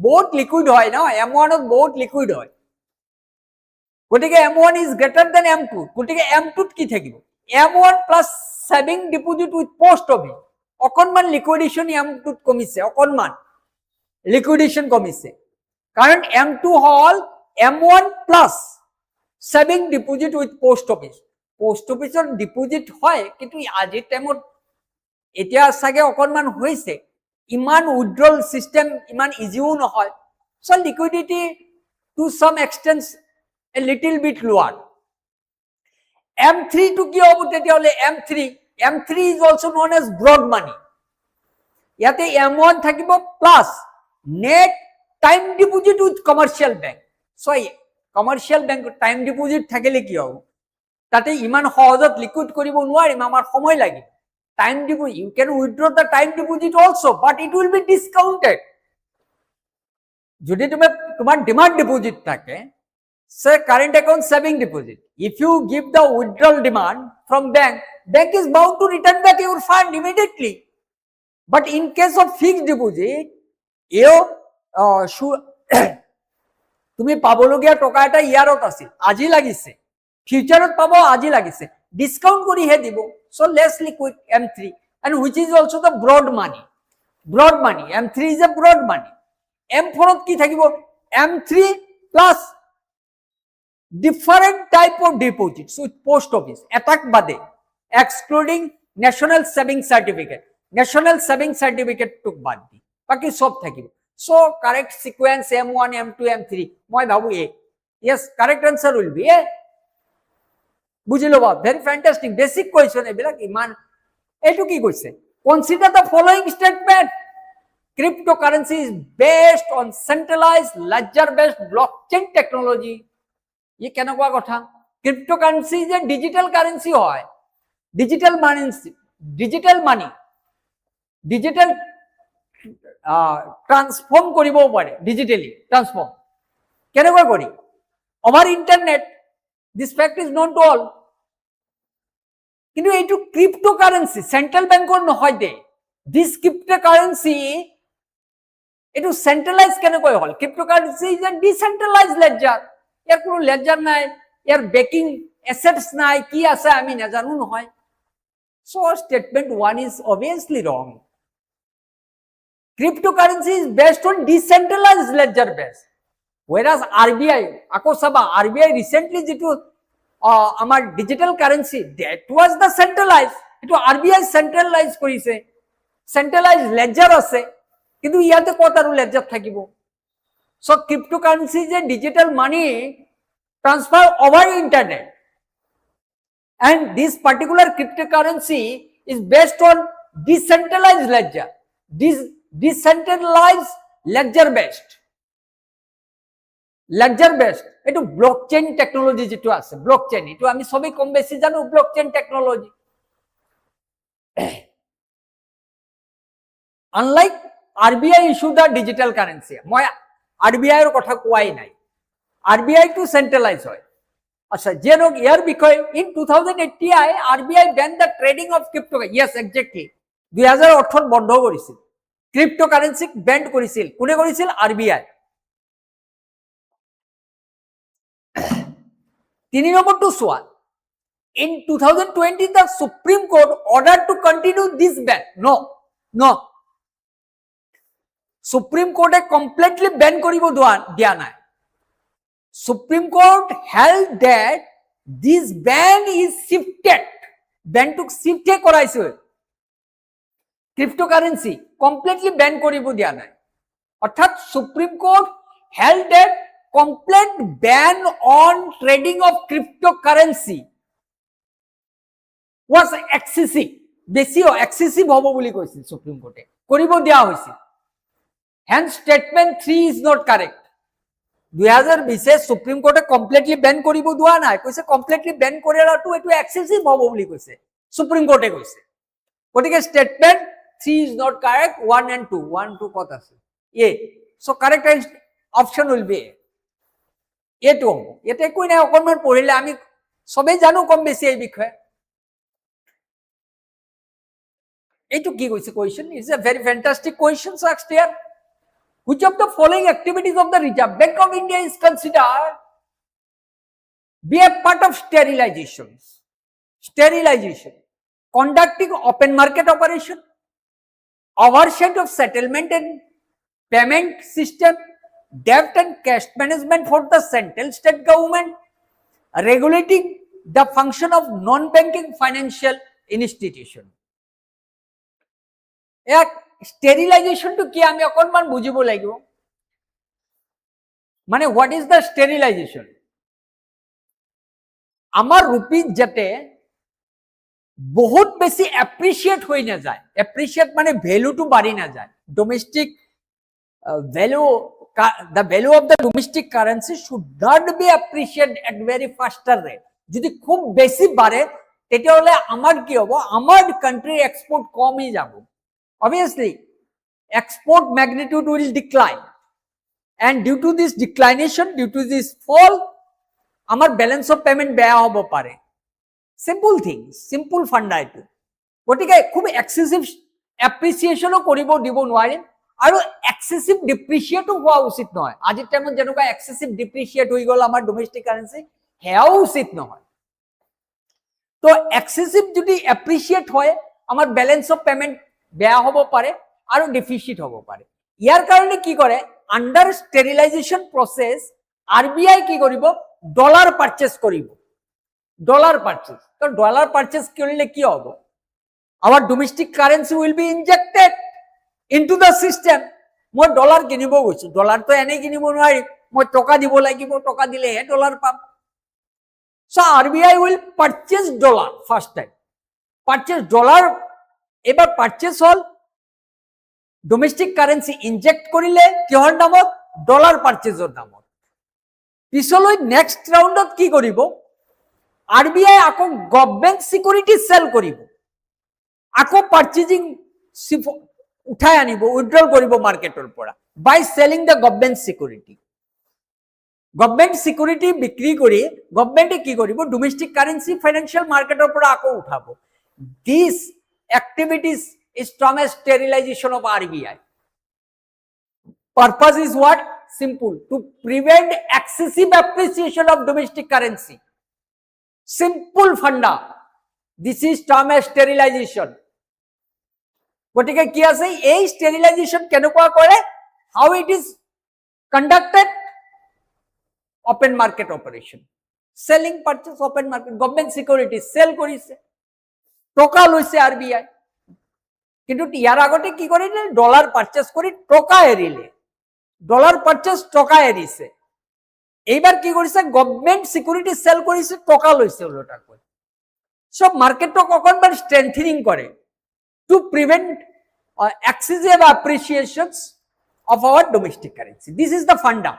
বহুত লিকুইড হয় না M1 ত বহুত লিকুইড হয় গতিকে M1 is greater than M2 গতিকে M2 ত কি থাকিব M1 plus saving deposit with post office অকনমান liquidation M2 কমিছে অকনমান liquidation কমিছে কারণ M2 হল M1 plus saving deposit with post office ৰ deposit হয় কিন্তু আজিৰ টাইমত এতিয়া সাগে অকনমান হৈছে ইমান withdrawal system ইমান ইজিও নহয় so liquidity to some extent a little bit lower. M3 to কি হ'ব তেতিয়াহলে M3 is also known as broad money. ইয়াতে M1 থাকিব plus net time deposit with commercial bank. So commercial bank time deposit থাকিলে কি হ'ব তাতে ইমান সহজত liquid কৰিব নোৱাৰিম আমাৰ সময় লাগিব. Time deposit you can withdraw the time deposit also but it will be discounted. যদি তোমার demand deposit থাকে say current account saving deposit if you give the withdrawal demand from bank bank is bound to return back your fund immediately. But in case of fixed deposit, তুমি পাবলগীয়া টকা এটা ইয়াৰত আছিল, আজি লাগিছে, ফিউচাৰত পাব, আজি লাগিছে, ডিসকাউন্ট কৰিহে দিব। So less liquid M3, and which is also the broad money. Broad money, M3 is a broad money. M4 কি থাকিব? M3 plus different type of deposits with post office, attack bade, excluding national saving certificate. National saving certificate took bad di, baki sob থাকিব। So correct sequence M1, M2, M3, মই ভাবো A. Yes, correct answer will be A. বুঝি লবা, very fantastic, basic question এবিলাক ইমান। এইটো কি কৈছে? Consider the following statement. Cryptocurrency is based on centralized ledger-based blockchain technology. ये কেনেকুৱা কথা? Cryptocurrency যে digital currency হয়, digital money, digital ট্রান্সফর্ম কৰিব পাৰে, digitally transform কেনেকুৱা কৰি? over internet. This fact is known to all. কিন্তু এইটো ক্রিপ্টোকারেন্সি সেন্ট্রাল ব্যাংকৰ নহয় দে। দিস ক্রিপ্টোকারেন্সি এইটো সেন্ট্রালাইজ কেনেকৈ হল? ক্রিপ্টোকারেন্সি ইজ এ ডিসেন্ট্রালাইজ লেডজার, ইয়াৰ কোনো লেডজার নাই, ইয়াৰ বেকিং এসেটস নাই, কি আছে আমি নাজানো নহয়। So statement 1 is obviously wrong. Cryptocurrency is based on decentralized ledger base, whereas RBI, আকৌ চাবা RBI recently যেটো আমাৰ digital currency, that was the centralized, এটো RBI centralize কৰিছে, centralized ledger আছে, কিন্তু ইয়াতে কত আৰু ledger থাকিব? So cryptocurrency is a digital money transfer over internet, and this particular cryptocurrency is based on decentralized ledger, decentralized ledger based, এটো blockchain technology যেটো আছে, ব্লকচেইন এটো আমি সবাই কম বেশি জানো, blockchain technology. Unlike RBI issue the digital currency, মই RBI এর কথা কোৱাই নাই, RBI to centralize হয়। আচ্ছা, যে লোক ইয়ার বিষয়, in 2018 RBI banned the trading of crypto, yes exactly, 2018 বন্ধ কৰিছিল, ক্রিপ্টোকারেন্সি ব্যান্ড কৰিছিল। কোনে কৰিছিল? RBI। 3 নম্বৰটো চোৱা, in 2020 the Supreme Court ordered to continue this ban. No, Supreme Court completely ban কৰিব দিয়া নাই। Supreme Court held that this ban is shifted, ban to shift কৰাইছে, cryptocurrency completely ban কৰিব দিয়া নাই। অৰ্থাৎ Supreme Court held that complete ban on trading of cryptocurrency was excessive, বেছি excessive হ'ব বুলি কৈছিল সুপ্রিম কোর্টে, কৰিব দিয়া হৈছিল। Hence statement 3 is not correct. 2020 supreme কোর্টে কমপ্লিটলি ব্যান কৰিব দিয়া নাই, কৈছে কমপ্লিটলি ব্যান কৰাটো এটো এক্সেসিভ হ'ব বুলি কৈছে, সুপ্রিম কোর্টে কৈছে। গতিকে statement 3 is not correct, 1 and 2, 1 2 কত আছে? A. So correct option will be A. এটো এটা কই না, অকনমান পঢ়িলে আমি সবে জানো কম বেশি এই বিষয়ে। এটো কি কইছে question? It's a very fantastic question asked here. Which of the following activities of the Reserve Bank of India is considered be a part of sterilization? Conducting open market operation, oversight of settlement and payment system, debt and cash management for the central state government, regulating the function of non-banking financial institution. এক sterilisation two কি আমি অকনমান বুঝিব লাগিব। মানে what is the sterilisation? আমার rupee যাতে বহুত বেশি অ্যাপ্রিসিয়েট হয়ে না যায়, অ্যাপ্রিসিয়েট মানে ভ্যালুটো বাড়ি না যায়, domestic value, the value of the domestic currency should not be appreciated at very faster rate. যদি খুব বেশি বাড়ে তেতিয়াহলে আমার কি হবো? আমার কান্ট্রির এক্সপোর্ট কমই যাব। Obviously export magnitude will decline, and due to this declination, due to this fall, আমার balance of payment বেয়া হব পারে। সিম্পল থিং, সিম্পল ফান্ডা এইটো। গতিকে খুব এক্সেসিভ এপ্ৰিচিয়েশ্যনো কৰিব দিব নোৱাৰিম আৰু এক্সেসিভ ডিপ্ৰিচিয়েটো হোৱা উচিত নহয়। আজিৰ টাইমত যেনেকুৱা এক্সেসিভ ডিপ্ৰিচিয়েট হৈ গ'ল আমাৰ ডোমেষ্টিক কাৰেন্সি, সেয়াও উচিত নহয়। তো এক্সেসিভ যদি এপ্ৰিচিয়েট হয় আমাৰ বেলেন্স অফ পেমেন্ট বেয়া হ'ব পাৰে আৰু ডিফিচিট হ'ব পাৰে। ইয়াৰ কাৰণে কি কৰে, আন্ডাৰ ষ্টেৰিলাইজেশ্যন প্ৰচেছ RBI কি কৰিব, ডলাৰ পাৰচেজ কৰিব। ডলাৰ পাৰচেজ, তো ডলাৰ পাৰচেজ কৰিলে কি হ'ব, our domestic currency will be injected into the system. মই ডলাৰ কিনিব গৈছো, ডলাৰ তো এনে কিনিব নোৱাৰি, মই টকা দিব লাগিব, টকা দিলেহে dollar palm. So RBI will purchase dollar first time. Purchase dollar, এবার purchase হল, domestic currency inject কৰিলে কিহৰ নামত, ডলাৰ পাৰচেজৰ নামত। পিছলৈ নেক্সট ৰাউণ্ডত কি কৰিব, RBI আকৌ গভৰ্নমেন্ট সিকিউৰিটি সেল কৰিব, আকৌ পাৰ্চেজিং উঠাই আনিব, উইথড্ৰল কৰিব মাৰ্কেটৰ পৰা, by selling the government security. Government security বিক্ৰী কৰি গভৰ্নমেন্টে কি কৰিব, ডোমেষ্টিক কাৰেন্সি ফাইনেন্সিয়েল মাৰ্কেটৰ পৰা আকৌ উঠাব। This activities is term as sterilisation of RBI. Purpose is what? Simple, to prevent excessive appreciation of domestic currency. Simple funda. This is termed as sterilization. গতিকে কি আছে, এই স্টেরিলাইজেশন কেনেকুৱা কৰে, how it is conducted, open market operation, selling purchase open market, government security sell কৰিছে, টকা লৈছে RBI। কিন্তু ইয়াৰ আগতে কি কৰিলে, ডলাৰ পারচেজ কৰি টকা এৰিলে, ডলাৰ পারচেজ টকা এৰিছে। এইবাৰ কি কৰিছে, গভৰ্নমেন্ট সিকিউৰিটি সেল কৰিছে, টকা লৈছে ওলোটাকৈ। সব মার্কেটক অকনমান স্ট্রেংথেনিং করে to prevent excessive appreciations of our domestic currency. This is the funda.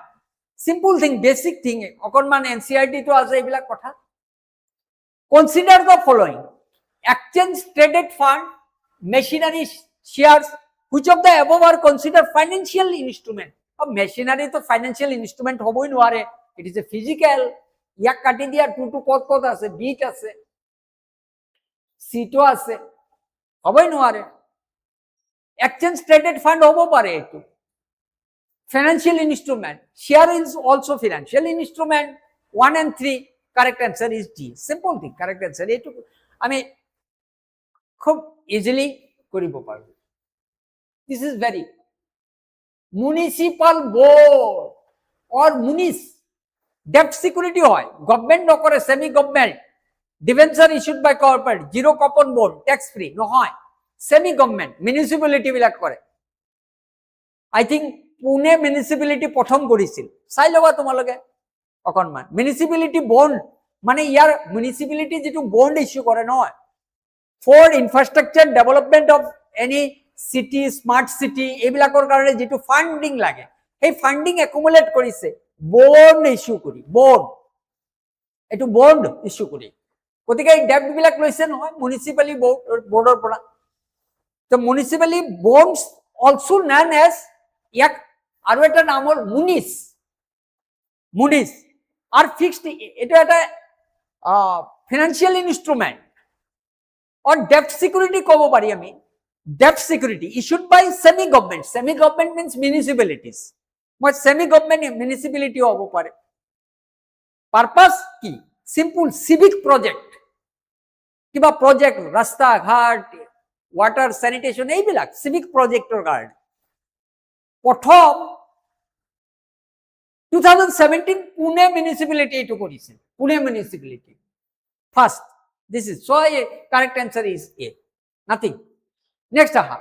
Simple thing, basic thing. অকনমান NCERT তো আছে এইবিলাক কথা। Consider the following: exchange traded fund, machinery, shares. Which of the above are considered financial instrument? Machinery তো financial instrument হবই নোৱাৰে, it is a physical। ইয়াক কাটি দিয়া, টু কত কত আছে, বিট আছে, সিটো আছে, হবই নোৱাৰে। এক্সচেঞ্জ ট্রেডেড ফান্ড হব পারে, একটু financial instrument, share is also financial instrument. 1 and 3 correct answer is D. Simple thing, correct answer এইটু আমি খুব ইজিলি কৰিব পাৰো। This is very municipal board or মুনিস ডেপ্ট সিকিউরিটি হয়, গভর্নমেন্ট নকৰে, semi government. Debenture issued by corporate, zero coupon bond, tax free নহয়, সেমি গভর্নমেন্ট মিউনিসিপালিটি বিলাক কৰে। আই থিংক পুনে মিউনিসিপালিটি প্রথম কৰিছিল, চাই লবা তোমালোকে অকনমান। মিউনিসিপালিটি বন্ড মানে ইয়াৰ মিউনিসিপালিটি যেটো বন্ড ইস্যু কৰে নহয়, for infrastructure development of any city, smart city, এইবিলাকৰ কাৰণে যেটো ফান্ডিং লাগে, সেই ফান্ডিং একুমুলেট কৰিছে বন্ড ইস্যু কৰি, বন্ড, এটো বন্ড ইস্যু কৰি। গতিকে এই ডেপ্ট বিলাক লৈছে নহয় মিউনিসিপালি বোর্ডৰ পৰা। তো মিউনিসিপালি বন্ডস অলসো নন এজ, ইয়াক আৰু এটা নাম হল মুনিস। মুনিস আর ফিক্সড, এটা এটা ফিনান্সিয়াল ইনস্ট্রুমেন্ট। और डेप्ट सिक्योरिटी कब पारी आमी, डेप्ट security issued by semi government. Semi government means municipalities, मैं सेमी गवर्नमेंट म्यूनिसिपैलिटी हबो पारे। पारपास की सिंपल, सिविक प्रोजेक्ट, किबा प्रोजेक्ट, रास्ता घाट, वाटर सैनिटेशन, এইবিলাক सिविक प्रोजेक्टर कारण प्रथम 2017 पुणे म्यूनिसिपैलिटी एटु करिছিল, Pune municipality first. This is so correct answer is A, nothing. Next aha,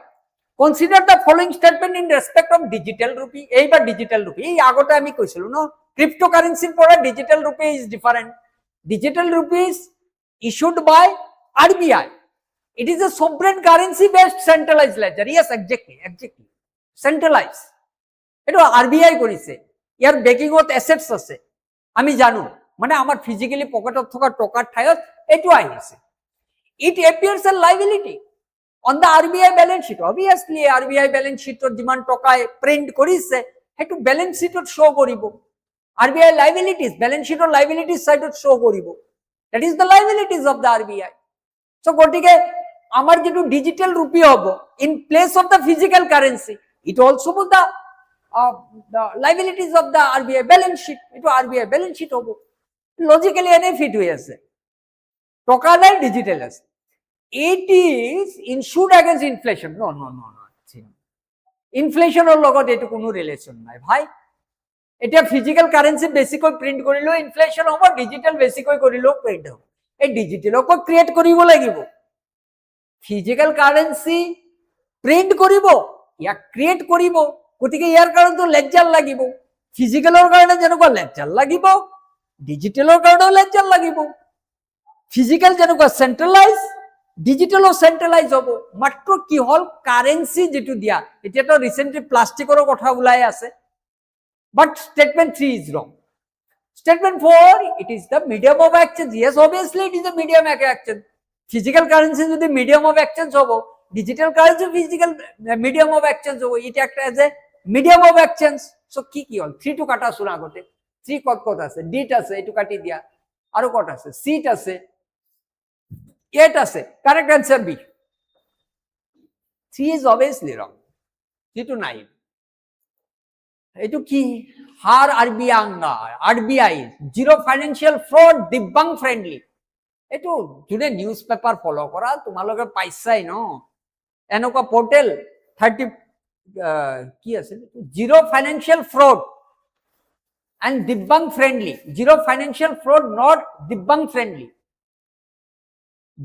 consider the following statement in respect of digital rupee. এইবার digital rupee, এই আগতে আমি কইছিল ন, cryptocurrency পরে digital rupee is different. Digital rupee is issued by RBI. It is a sovereign currency based centralized ledger. Yes, exactly, centralized. এটা RBI করিছে, ইয়ার বেকিংত assets আছে আমি জানো, মানে আমার ফিজিক্যালি পকেটত থকা টকাৰ ঠাইত এটো আহিছে। It appears a liability on the RBI balance sheet. Obviously RBI balance sheet যিমান টকাই প্রিন্ট কৰিছে হেতু balance sheet শো কৰিব। RBI liabilities balance sheet liabilities সাইডত শো কৰিব। That is the liabilities of the RBI. So গতিকে আমাৰ যেটো ডিজিটাল রুপি হ'ব in place of the physical currency, it also would the liabilities of the RBI balance sheet, এটো RBI balance sheet হ'ব, logically এনে fit হৈ আছে, টকা নাই ডিজিটাল আছে. It is insured against inflation. No. ইনফ্লেশনৰ লগত এটো কোনো ৰিলেশন নাই ভাই. এটা ফিজিক্যাল কারেন্সি বেসিকৈ প্রিন্ট কৰিলো ইনফ্লেশন হ'ব, ডিজিটাল বেসিকৈ কৰিলো প্রিন্ট হ'ব. এই ডিজিটালক ক্রিয়েট কৰিব লাগিব. ফিজিক্যাল কারেন্সি প্রিন্ট কৰিব ইয়া ক্রিয়েট কৰিব, গতিকে ইয়াৰ কাৰণেতো লেডজাৰ লাগিব. ফিজিক্যালৰ কাৰণে যেনেকুৱা লেডজাৰ লাগিব, ডিজিটালৰ কাৰণেও লেডজাৰ লাগিব. ফিজিক্যাল যেনেকুৱা সেন্ট্রালাইজ, ডিজিটালও সেন্ট্রালাইজ হ'ব. মাত্ৰ কি হল কারেন্সি যেটো দিয়া, এতিয়াতো ৰিসেন্টলি প্লাষ্টিকৰ কথা ওলাই আছে. But statement 3 is wrong. Statement 4, it is the medium of exchange. Yes, obviously it is the medium of exchange. Physical currency is the medium of exchange hobo. Digital currency physical medium of exchange hobo. It acts as a medium of exchange. So ki hol 3 to kata suna gote. 3 kot ase, d ase, etu kati dia. Aro kot ase, c ase, 8 ase. Correct answer B. 3 is obviously wrong. 3 to 9. এটো কি হার RBI zero financial fraud দিব্যাং friendly. এটো যোনে news paper follow করা তোমালোকে পাইছাই ন, এনেকুৱা পোর্টেল 30 কি আছে zero financial fraud and Dibang friendly. Zero financial fraud not Dibang friendly.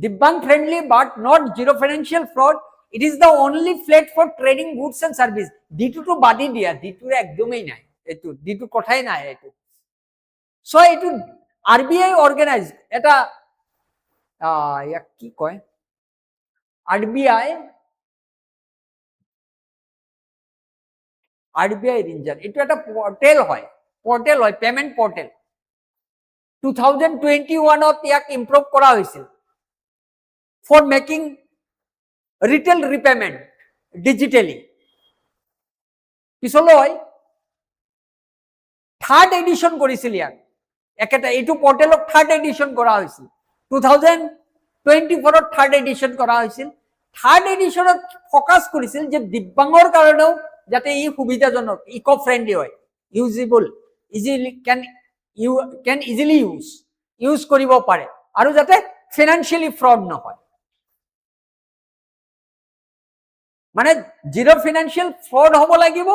Dibang friendly but not zero financial fraud. It is the only flat for trading goods and service. D2 to body dia, D2 ekdomei nai, etu D2 kothai nai etu. So etu RBI organized eta ya ki koy RBI region etu eta portal hoy payment portal 2021 ot yak improve kora hoisil for making retail repayment digitally. পিছলৈ third edition কৰিছিল ইয়াক, একেটা এইটো পোর্টেলক third edition কৰা হৈছিল 2024 third edition কৰা হৈছিল. Third এডিশনত focus কৰিছিল যে দিব্যাংগৰ কাৰণেও যাতে ই সুবিধাজনক, ইকো ফ্রেন্ডলি হয়, usable, easily can easily use কৰিব পাৰে, আৰু যাতে ফাইনান্সিয়ালি ফ্রড নহয়. মানে জিরো ফিনান্সিয়াল ফ্রড হব লাগিব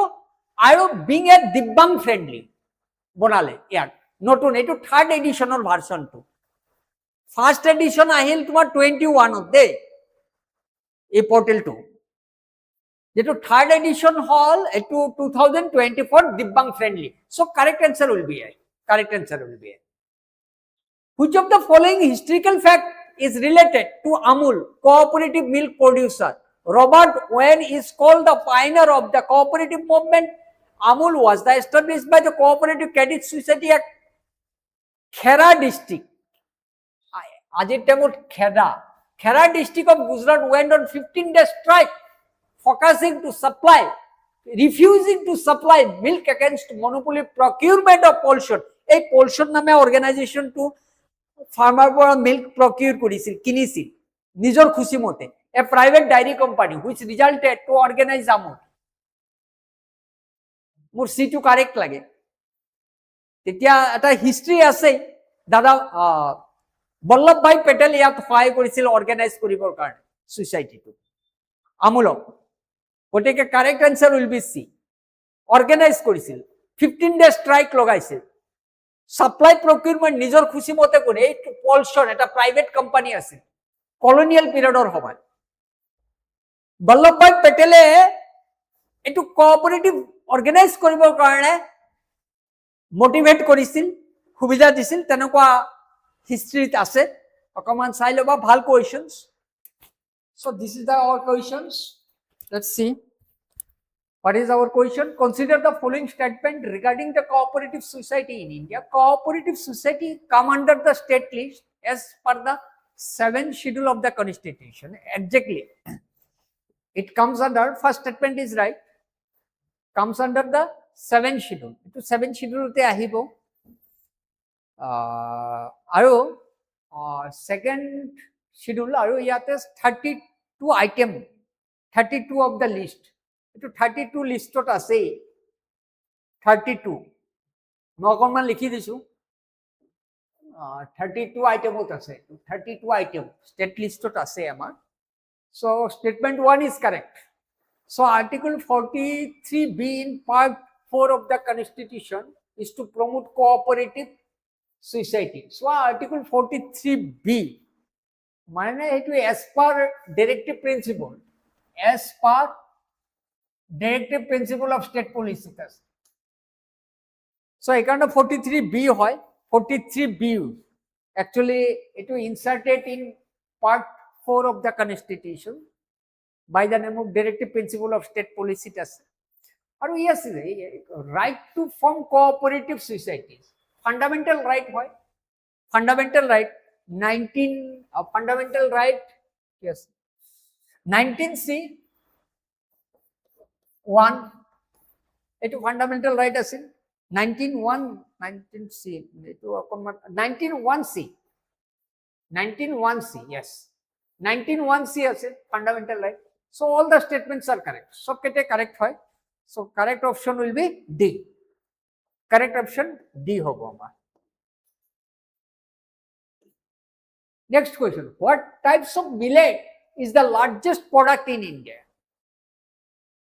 আৰু বিং এ দিব্যাং ফ্রেন্ডলি বনালে. ইয়াত নতুন এইটো থার্ড এডিশনৰ ভার্সনটো. ফার্স্ট এডিশন আহিল তোমাৰ 21 দে এই পোর্টেলটো, যেটো থার্ড এডিশন হল এইটো 2024 দিব্যাং friendly. So correct answer will be I. Which of the following historical fact is related to Amul, cooperative milk producer? Robert Owen is called the pioneer of the cooperative movement. Amul was established by the Cooperative Credit Society at Khera district. Ajit Temur Khera district of Gujarat went on 15-day strike, refusing to supply milk against monopoly procurement of Polshon. A Polshon name organization to farmer milk procure kinisil nijor khushi mote. A private dairy company which resulted to organize Amul. Mur C to correct lage. Tetya eta history ase dada Vallabhbhai Patel yat fire korisil organize koribor karone society to Amulok. Gotike correct answer will be C. Organize korisil 15-day strike logaisil. Supply procurement nijor khushi mote kore ei Polshon eta private company ase colonial period or hobai. Vallabhbhai Patele etu cooperative organize koribor karone motivate korisil, সুবিধা দিছিল. তেনেকুৱা হিষ্ট্ৰীত আছে, অকমান চাই লবা, ভাল questions. So this is our questions. Let's see what is our question. Consider the following statement regarding the cooperative society in India. Cooperative society come under the state list as per the 7th schedule of the constitution. Exactly. It comes under, first statement is right, comes under the 7th schedule. To 7th schedule te ahibo. Aru second schedule আৰু ইয়াতে 32 item 32 of the list এটো 32 লিষ্টত আছে 32 মই অকণমান লিখি দিছো 32 আইটেমত আছে 32 আইটেম স্টেট লিষ্টত আছে আমাৰ so statement 1 is correct so article 43b in part 4 of the constitution is to promote cooperative society so article 43b মানে এটো as per directive principle of state policy so এখানে 43b হয় 43b actually it was inserted in part 4 of the constitution by the name of directive principle of state policy and yes right to form cooperative societies fundamental right hoy fundamental right 19 fundamental right yes 19c 1 eto fundamental right asil 19c eto akonman 191c yes 191c asil fundamental right so all the statements are correct sob kete correct hoy so correct option will be d correct option d hobo amar next question what types of millet is the largest product in india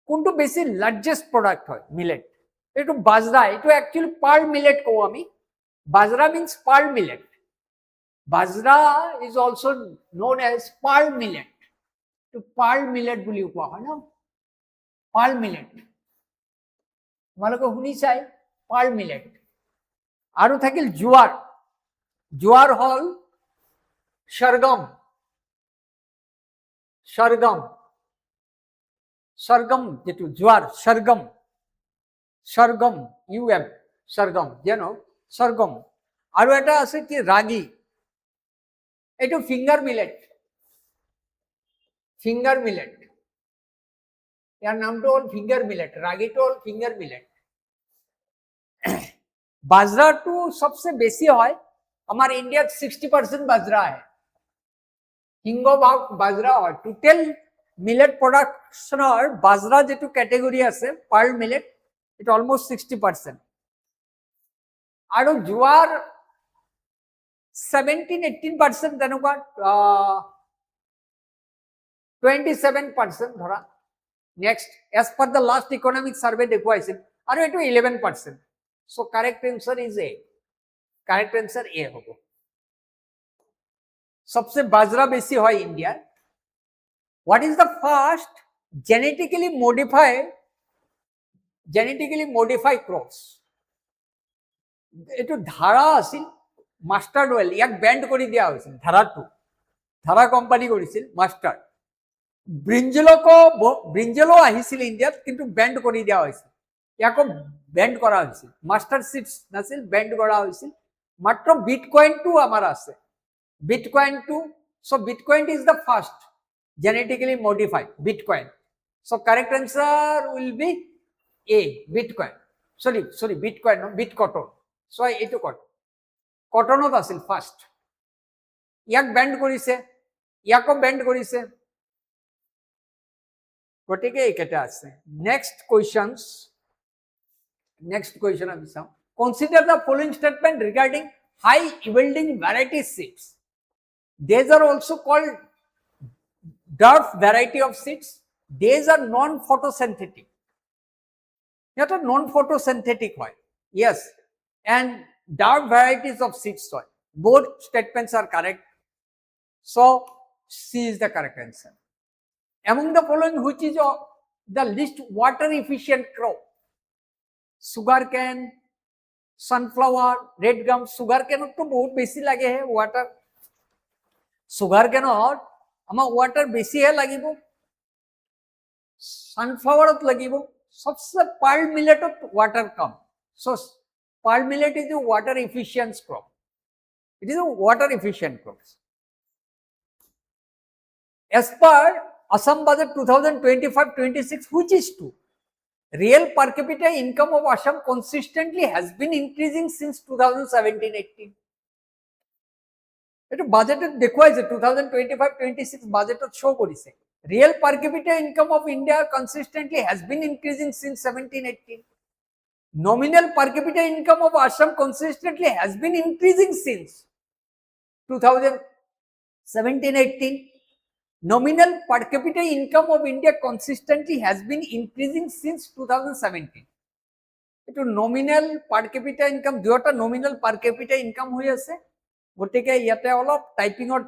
কোনটো বেশি largest product হয় millet এটো বাজরা এটো actually pearl millet কো আমি bajra means pearl millet bajra is also known as pearl millet তো pearl millet বুলি কোৱা হয় না পার্ল মিলেট তোমালোকে শুনি চাই পার্ল মিলেট আৰু থাকিল জোৱাৰ জোৱাৰ হল সরগম সরগম সরগম যেটো জোয়ার সরগম সরগম ইউএম সরগম জানো সরগম আৰু এটা আছে কি রাগি এটো ফিঙ্গার মিলেট ইয়াৰ নামটো হল ফিঙ্গার মিলেট রাগিটো হল ফিঙ্গার মিলেট বাজরাটো সবচেয়ে বেশি হয় আমার ইন্ডিয়াত 60% বাজরা है হিংগভাগ বাজরা হয় টোটাল মিলেট প্ৰডাকশ্যনৰ বাজৰা যেটো ক্যাটেগৰি আছে পার্ল মিলেট ইট অলমোস্ট 60% আৰু জোৱাৰ 17-18% তেনেকুৱা 27% ধৰা next as per the last economic survey দেখুৱাইছিল আৰু এটো 11% so correct answer is A correct answer A হ'ব सबसे बाजरा बेसी है India what is the first genetically modified crops एटो धारा आसिल मास्टार्ड ऑयल याक बैंड কৰি দিয়া হৈছিল ধাৰাটো ধাৰা কোম্পানী কৰিছিল মাস্টার্ড ব্রিঞ্জেলো আহিছিল ইন্ডিয়াত কিন্তু ব্যান্ড কৰি দিয়া হৈছিল ইয়াকো ব্যান্ড কৰা হৈছিল মাস্টার্ড সিডস নাছিল ব্যান্ড কৰা হৈছিল মাত্ৰ বিটকয়েনটো আমাৰ আছে Bitcoin too. So Bitcoin is the first genetically modified Bitcoin. So correct answer will be A. Bitcoin. Sorry, Bitcoin, no, Bitcotton. So eto cotton asil first. Yak bend korise, yako bend korise. Gotike eketa ase. Next question আমি চাও. Consider the following statement regarding high yielding variety seeds. These are also called dwarf variety of seeds. These are non-photosynthetic. Yet a non-photosynthetic one. Yes, and dwarf varieties of seeds. Both statements are correct. So C is the correct answer. Among the following, which is the least water efficient crop? Sugarcane, sunflower, red gum. Sugarcane to बहुत बेसी लगे है water. Sugar কেন আমার water বেশি হে লাগিব সানফ্লাওয়ারত লাগিব সবসে পার্ল মিলেটত ওয়াটার কম so pearl millet is a water efficient crop it is a water efficient crop as per Assam budget 2025-26 which is true real per capita income of Assam consistently has been increasing since 2017-18 এটা বাজেটত দেখুৱাইছে 2025-26 বাজেটত show কৰিছে real per capita income of India consistently has been increasing since 1718. Nominal per capita income of Assam consistently has been increasing since 2017-18. Nominal per capita income of India consistently has been increasing since 2017. It nominal per capita income, দুটা nominal per capita income হৈ আছে গতিকে ইয়াতে অলপ টাইপিংত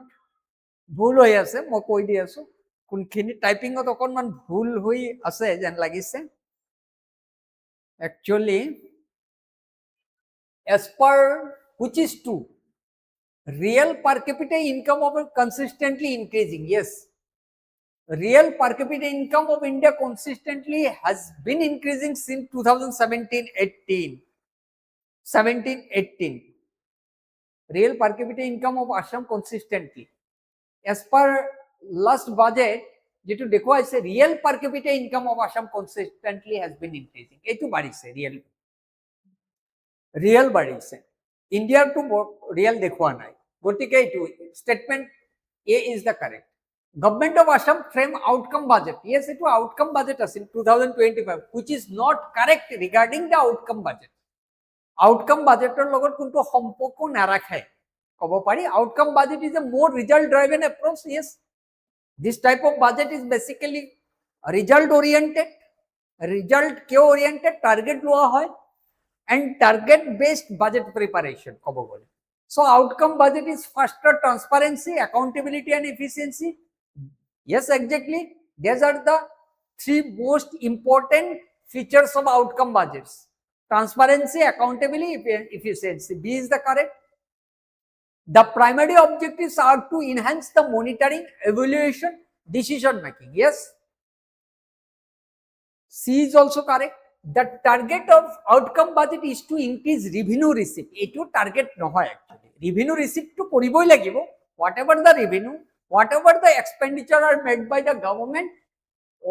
ভুল হৈ আছে মই কৈ দি আছো কোনখিনি টাইপিংত অকনমান ভুল হৈ আছে যেন লাগিছে actually as per which is true real per capita income of consistently increasing. Yes, real per capita income of India consistently has been increasing since 2017-18. 17-18. Real per capita income of Assam consistently. As per last budget, যেটো দেখুৱাইছে real per capita income of Assam consistently has been increasing. এইটো বাঢ়িছে real বাঢ়িছে India to real দেখুৱা নাই গতিকে এইটো statement A is the correct. Government of Assam frame outcome budget. Yes, it was outcome budget in 2025, which is not correct regarding the outcome budget. Outcome budget logot kuntu hompoko narakhe. Kobo pari outcome budget is a more result driven approach. Yes, this type of budget is basically result oriented, result ke oriented, target loa hoy, and target based budget preparation. Kobo bole. So outcome budget is faster transparency, accountability, and efficiency. Yes, exactly. These are the three most important features of outcome budgets: transparency, accountability, efficiency. B is the correct. The primary objectives are to enhance the monitoring, evaluation, decision making. Yes. C is also correct. The target of outcome budget is to increase revenue receipt. Eto target nohoy actually. Revenue receipt to koriboi lagibo. Whatever the revenue, whatever the expenditure are made by the government,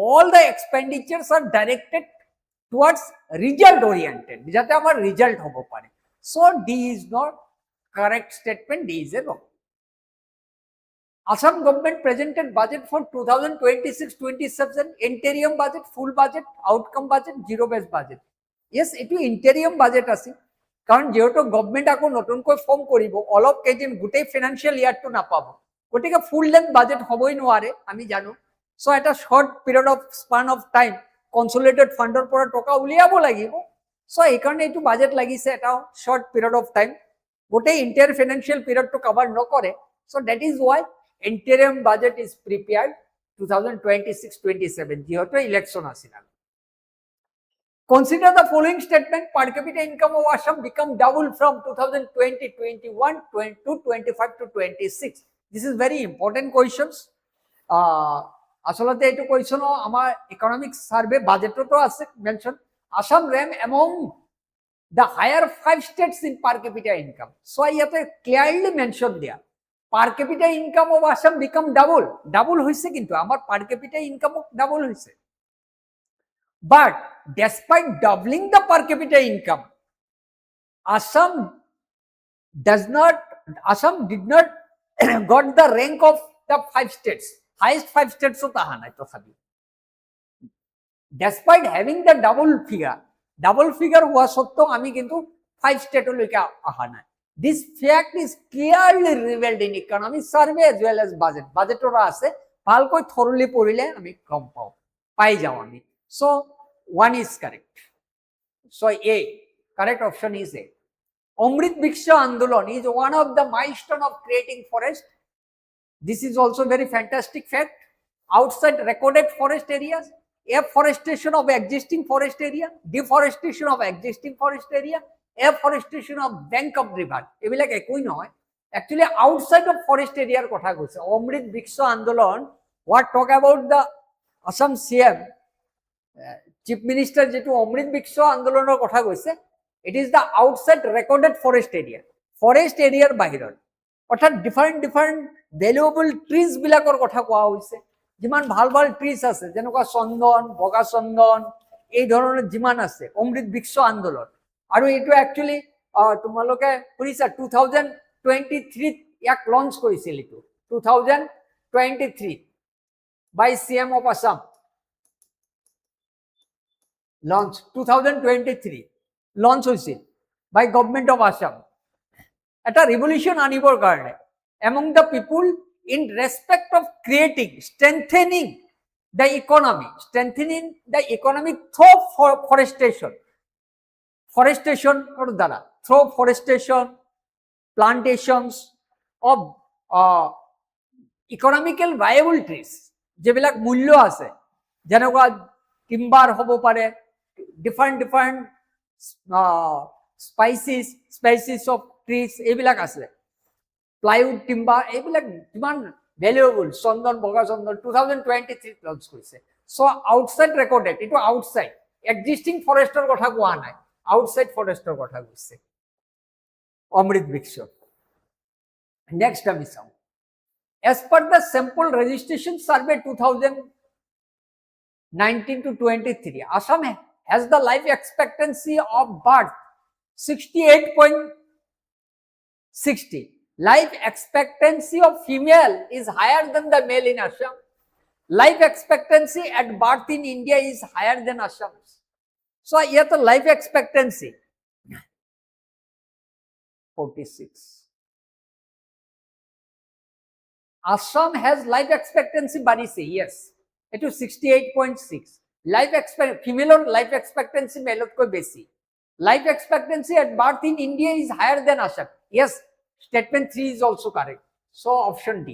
all the expenditures are directed towards result oriented. Jate amar result hobo pare. So D is not correct statement. D is a wrong. Assam government presented budget for 2026-27, interim budget, full budget, outcome budget, zero based budget. Yes, it is interim budget asi. কারণ যেহেতু government আকৌ নতুনকৈ form কৰিব অলপ কেইদিন গোটেই financial ইয়ারটো নাপাব গতিকে ফুল লেন্থ বাজেট হবই নোৱাৰে আমি জানো সো এটা short period of span of time consolidated ফান্ডৰ পৰা টকা উলিয়াব লাগিব সো এই কাৰণে এইটো বাজেট লাগিছে এটা শর্ট পিরিয়ড অফ টাইম গোটেই ইন্টায়ার ফিনান্সিয়াল পিরিয়ডটো কভার নকৰে so that is Y interim budget is prepared 2026-27 যেহেতু ইলেকশন আছিল Consider the following statement: per capita income of Assam become double from 2020-21 to 25-26. This is very important questions. Asolate eto question amar economic survey budget to ase mention. Assam rank among the higher 5 states in per capita income. So I have clearly mentioned there. Per capita income of Assam become double. Double hoise kintu amar per capita income double hoise. But despite doubling the per capita income, Assam did not got the rank of the 5 states. Highest 5 states of Tahana. Despite having the double figure was sotto ami kintu 5 state loika ahana. This fact is clearly revealed in economic survey as well as budget. Budget ora ase bhalkoi thoroughly porile ami kom pao pai jao ami. So 1 is correct. So A, correct option is A. Amrit Bhiksha Andolan is one of the milestone of creating forest. This is also very fantastic fact. Outside recorded forest areas, afforestation of existing forest area, deforestation of existing forest area, afforestation of bank of river. Ebilak ekoi noy. Actually outside of forest area kotha koise. Amrit Bhiksha Andolan what talk about the Assam CM Chief Minister যেটো অমৃত বিশ্ব আন্দোলনৰ কথা কৈছে it is the outside recorded forest area বাহিৰত অৰ্থাৎ different valuable trees বিলাকৰ কথা কোৱা হৈছে যিমান ভাল trees আছে যেনেকুৱা চন্দন বগা চন্দন এই ধৰণৰ যিমান আছে অমৃত বিশ্ব আন্দোলন আৰু এটো actually তোমালোকে শুনিছা 2023 ইয়াক লঞ্চ কৰিছিল এইটো 2023 by CM of Assam. Launch 2023 launch হৈছিল by government of Assam. এটা revolution আনিবৰ কাৰণে among the people in respect of creating, strengthening the economy through forestation. Forestation দ্বারা through forestation, plantations of economical viable trees, যেবিলাক মূল্য আছে, যেনেকুৱা timber হ'ব পাৰে, different species of trees, এইবিলাক আছে, প্লাইউড, টিম্বাৰ, এইবিলাক কিমান ভ্যালুয়েবল, চন্দন, বগা চন্দন 2023 লঞ্চ কৰিছে। সো আউটসাইড ৰেকৰ্ডেড, এইটো আউটসাইড, এক্সিস্টিং ফৰেষ্টৰ কথা কোৱা নাই, আউটসাইড ফৰেষ্টৰ কথা কৈছে অমৃত বৃক্ষ। নেক্সট আমি চাওঁ, as per the sample registration survey 2019 to 23, Assam has the life expectancy of birth 68.60. Life expectancy of female is higher than the male in Assam. Life expectancy at birth in India is higher than Assam's. So here the life expectancy 46. Assam has life expectancy বাড়িছে, yes, এটো 68.6. Life female life expectancy মেলতকৈ বেছি। Life expectancy at birth in India is higher than Assam. Yes, statement 3 is also correct. So option D.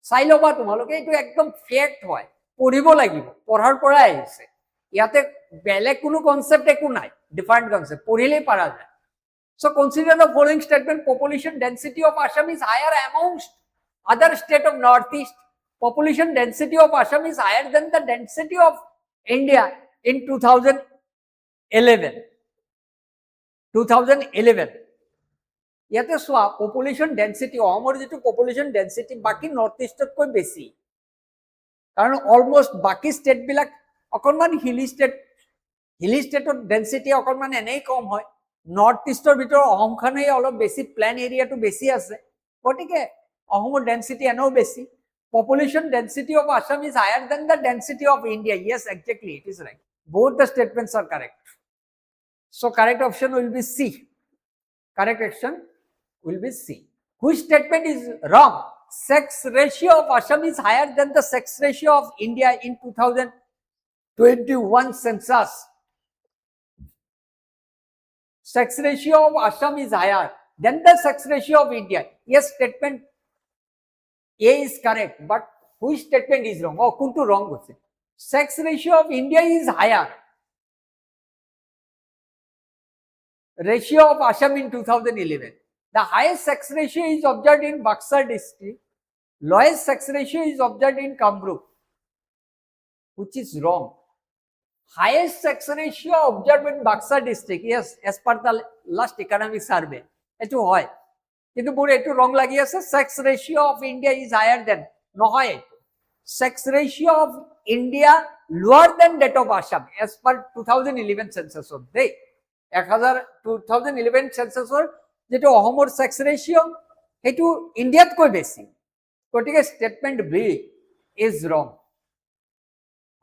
চাই লবা তোমালোকে, এইটো একদম fact হয়, পঢ়িব লাগিব, পঢ়াৰ পৰাই আহিছে, ইয়াতে বেলেগ কোনো কনসেপ্ট একো নাই, ডিফারেন্ট কনসেপ্ট, পঢ়িলেই পাৰা যায়। So consider the following statement: population density of Assam is higher amongst other state of Northeast. Population density of Assam is higher than the density of India in 2011. ইয়াতে চোৱা, population density, অসমৰ যিটো population density বাকী north ইষ্টতকৈ বেছি, কাৰণ almost বাকী ষ্টেটবিলাক অকণমান Hili ষ্টেটত density অকণমান এনেই কম হয়, নৰ্থ ইষ্টৰ ভিতৰত অসমখনেই অলপ বেছি, প্লেন এৰিয়াটো বেছি আছে, গতিকে অসমৰ ডেন্সিটি এনেও বেছি। Population density of Assam is higher than the density of India. Yes, exactly, it is right. Both the statements are correct. So correct option will be C. Correct option will be C. Which statement is wrong? Sex ratio of Assam is higher than the sex ratio of India in 2021 census. Sex ratio of Assam is higher than the sex ratio of India. Yes, statement A is correct, but which statement is wrong? Oh, kuntu wrong hoche. Sex ratio of India is higher. Ratio of Assam in 2011. The highest sex ratio is observed in Buxar district. Lowest sex ratio is observed in Kamrup, which is wrong. Highest sex ratio observed in Buxar district. Yes, as per the last economic survey. Eto hoy. কিন্তু মোৰ এইটো ৰং লাগি আছে, sex ratio of India is higher than, নহয়, এইটো sex ratio of India lower than that of Assam as per 2011 সেন্সাছত দেই। 2011 সেন্সাছৰ যেটো অসমৰ সেক্স ৰেশিও সেইটো ইণ্ডিয়াতকৈ বেছি, গতিকে স্টেটমেন্ট বি ইজ ৰং।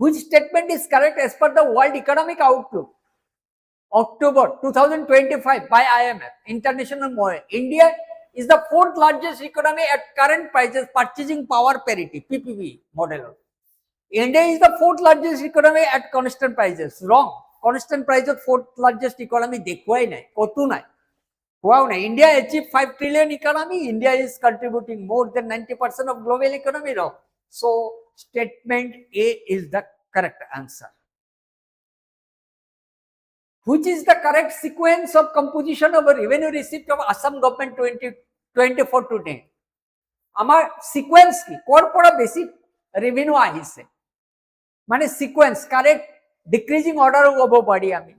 Which statement is correct as per the world economic Outlook October 2025 by IMF International Monetary, India is the 4th largest economy at current prices, purchasing power parity PPP model. India is the 4th largest economy at constant prices. Wrong. Constant prices 4th largest economy dekhwai nai, kotu nai, wow nai. India achieved 5 trillion economy. India is contributing more than 90% of global economy. Wrong. So statement A is the correct answer. Which is the correct sequence of composition of a revenue receipt of Assam government 2024 to date? Amar sequence ki kor pora basic revenue ahise, mane sequence correct decreasing order hobo pari ami.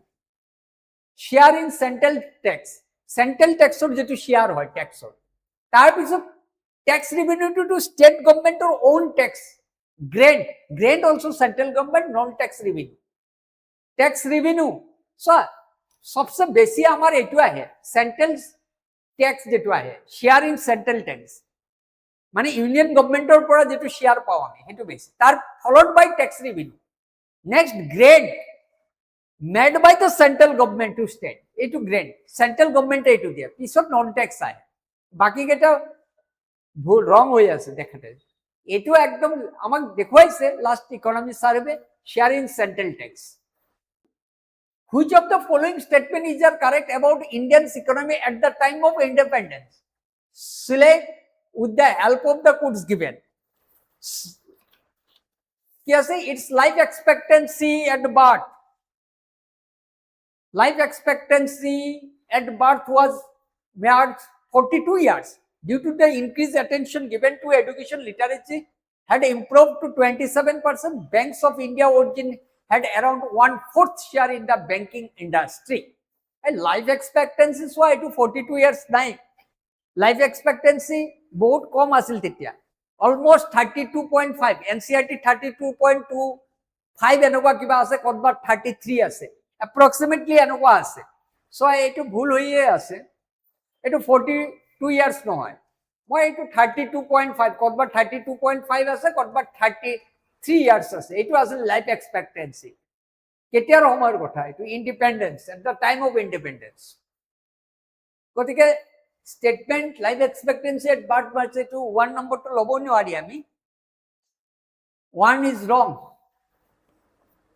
Share in central tax or jetu share hoy tax or tar pisot tax revenue to state government or own tax, grant also central government, non tax revenue, tax revenue. So सबसे बेसी आमार एटू आहे central tax যেটো আহে share in central tax মানে union গভর্নমেন্টৰ পৰা যেটো শেয়ার পাও আমি হেতু বেছি তার followed by tax revenue next grant made by the central government to state এইটো গ্রেড সেন্ট্রাল গভর্নমেন্টে এইটো দিয়ে পিছত নন টেক্স আহে বাকি কেটা ভুল রং হয়ে আছে দেখাতে এইটো একদম আমাক দেখুৱাইছে last economy survey share in central tax Which of the following statement is correct about Indian's economy at the time of independence? Select with the help of the codes given. Its life expectancy at birth. Life expectancy at birth was 42 years. Due to the increased attention given to education literacy, had improved to 27%. Banks of India origin had around 1/4 share in the banking industry. And life expectancy so to 42 years nine. Life expectancy বহুত কম আছিল তেতিয়া almost 32.5 NCERT 32.25 এনেকুৱা কিবা আছে কতবা 33 আছে approximately এনেকুৱা আছে so এইটো ভুল হইয়ে আছে এইটো 42 ইয়ার্স নহয় মই এইটো 32.5 কতবা 32.5 আছে কতবা 33 years আছে এইটো আছিল লাইফ এক্সপেক্টেন্সি কেতিয়াৰ সময়ৰ কথা এইটো independence at the time of independence গতিকে স্টেটমেন্ট লাইফ এক্সপেক্টেন্সি এট বার্থ মার্চে টু 1 নম্বৰটো লব নোৱাৰি আমি 1 is wrong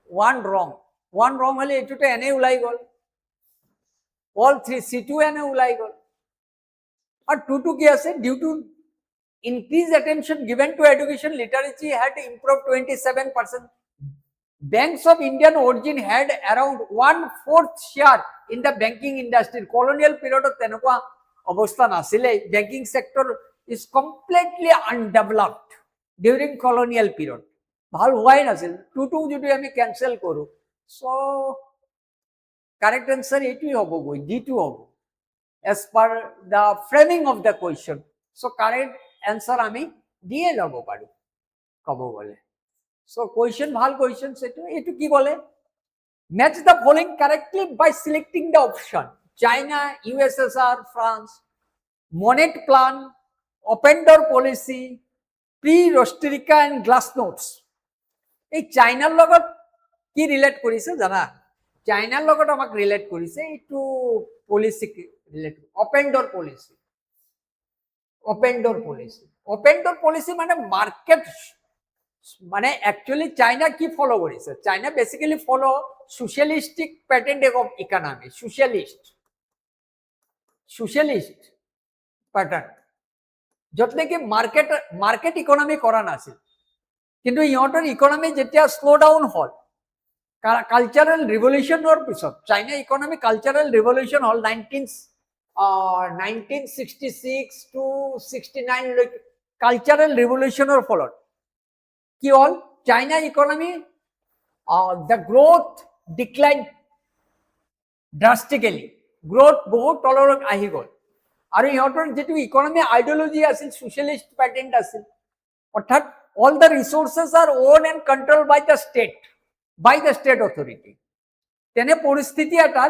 1 wrong হলে এইটোতে এনে উলাই গল all 3 C2 এনে উলাই গল আর 2 কি আছে due to increased attention given to education literacy had improved 27%. Banks of Indian origin had around 1/4 share in the banking industry. Colonial period of tenokwa obostha nasile. Banking sector is completely undeveloped during colonial period. Bhal hoy nasil 2 jodi ami cancel koru. So correct answer etui hobo goi D2 hobo as per the framing of the question. So correct answer আমি দিয়ে লব পাৰো কব বলে so question ভাল question এটো কি বলে match the following correctly by selecting the option China USSR France Monnet plan open door policy perestroika and glasnost এই চাইনার লগত কি রিলেট কৰিছে জানা চাইনার লগত আমাক রিলেট কৰিছে এইটো policy relate open door policy open door policy মানে মার্কেট মানে অ্যাকচুয়ালি চায়না কি ফলো করেছে China basically follow socialistic pattern of economy socialist pattern যত নাকি মার্কেট ইকোনমি করা নাছিল কিন্তু ইহঁতৰ ইকোনমি যেতিয়া স্লো ডাউন হল কালচারাল রিভলিউশনৰ পিছত চাইনা ইকোনমি কালচারাল রিভলিউশন হল 1966 to 69 কালচারাল রিভলিউশনের ফলত কি হল চাইনা economy the growth declined drastically growth বহুত তলৰত আহি গল আৰু ইহঁতৰ যেটো ইকোনমি আইডিয়োলজি আছিল সোশ্যালিস্ট প্যাটার্ন আছিল অর্থাৎ all the resources are owned and controlled by the state authority তেনে পৰিস্থিতি এটা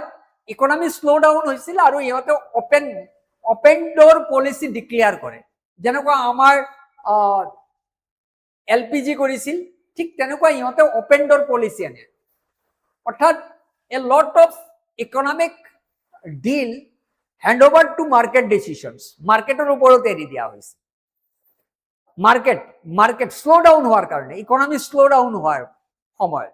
ইকোনমি স্লো ডাউন হৈছিল আৰু ইহঁতে ওপেন ডোর পলিসি ডিক্লেয়ার করে যেনেকুৱা আমাৰ এলপিজি কৰিছিল ঠিক তেনেকুৱা ইহঁতে ওপেন ডোর পলিসি আনে অর্থাৎ a lot of economic deal hand over to market decisions মার্কেটের উপৰত এৰি দিয়া হৈছে মার্কেট স্লো ডাউন হওয়ার কারণে ইকোনমি স্লো ডাউন হওয়ার সময়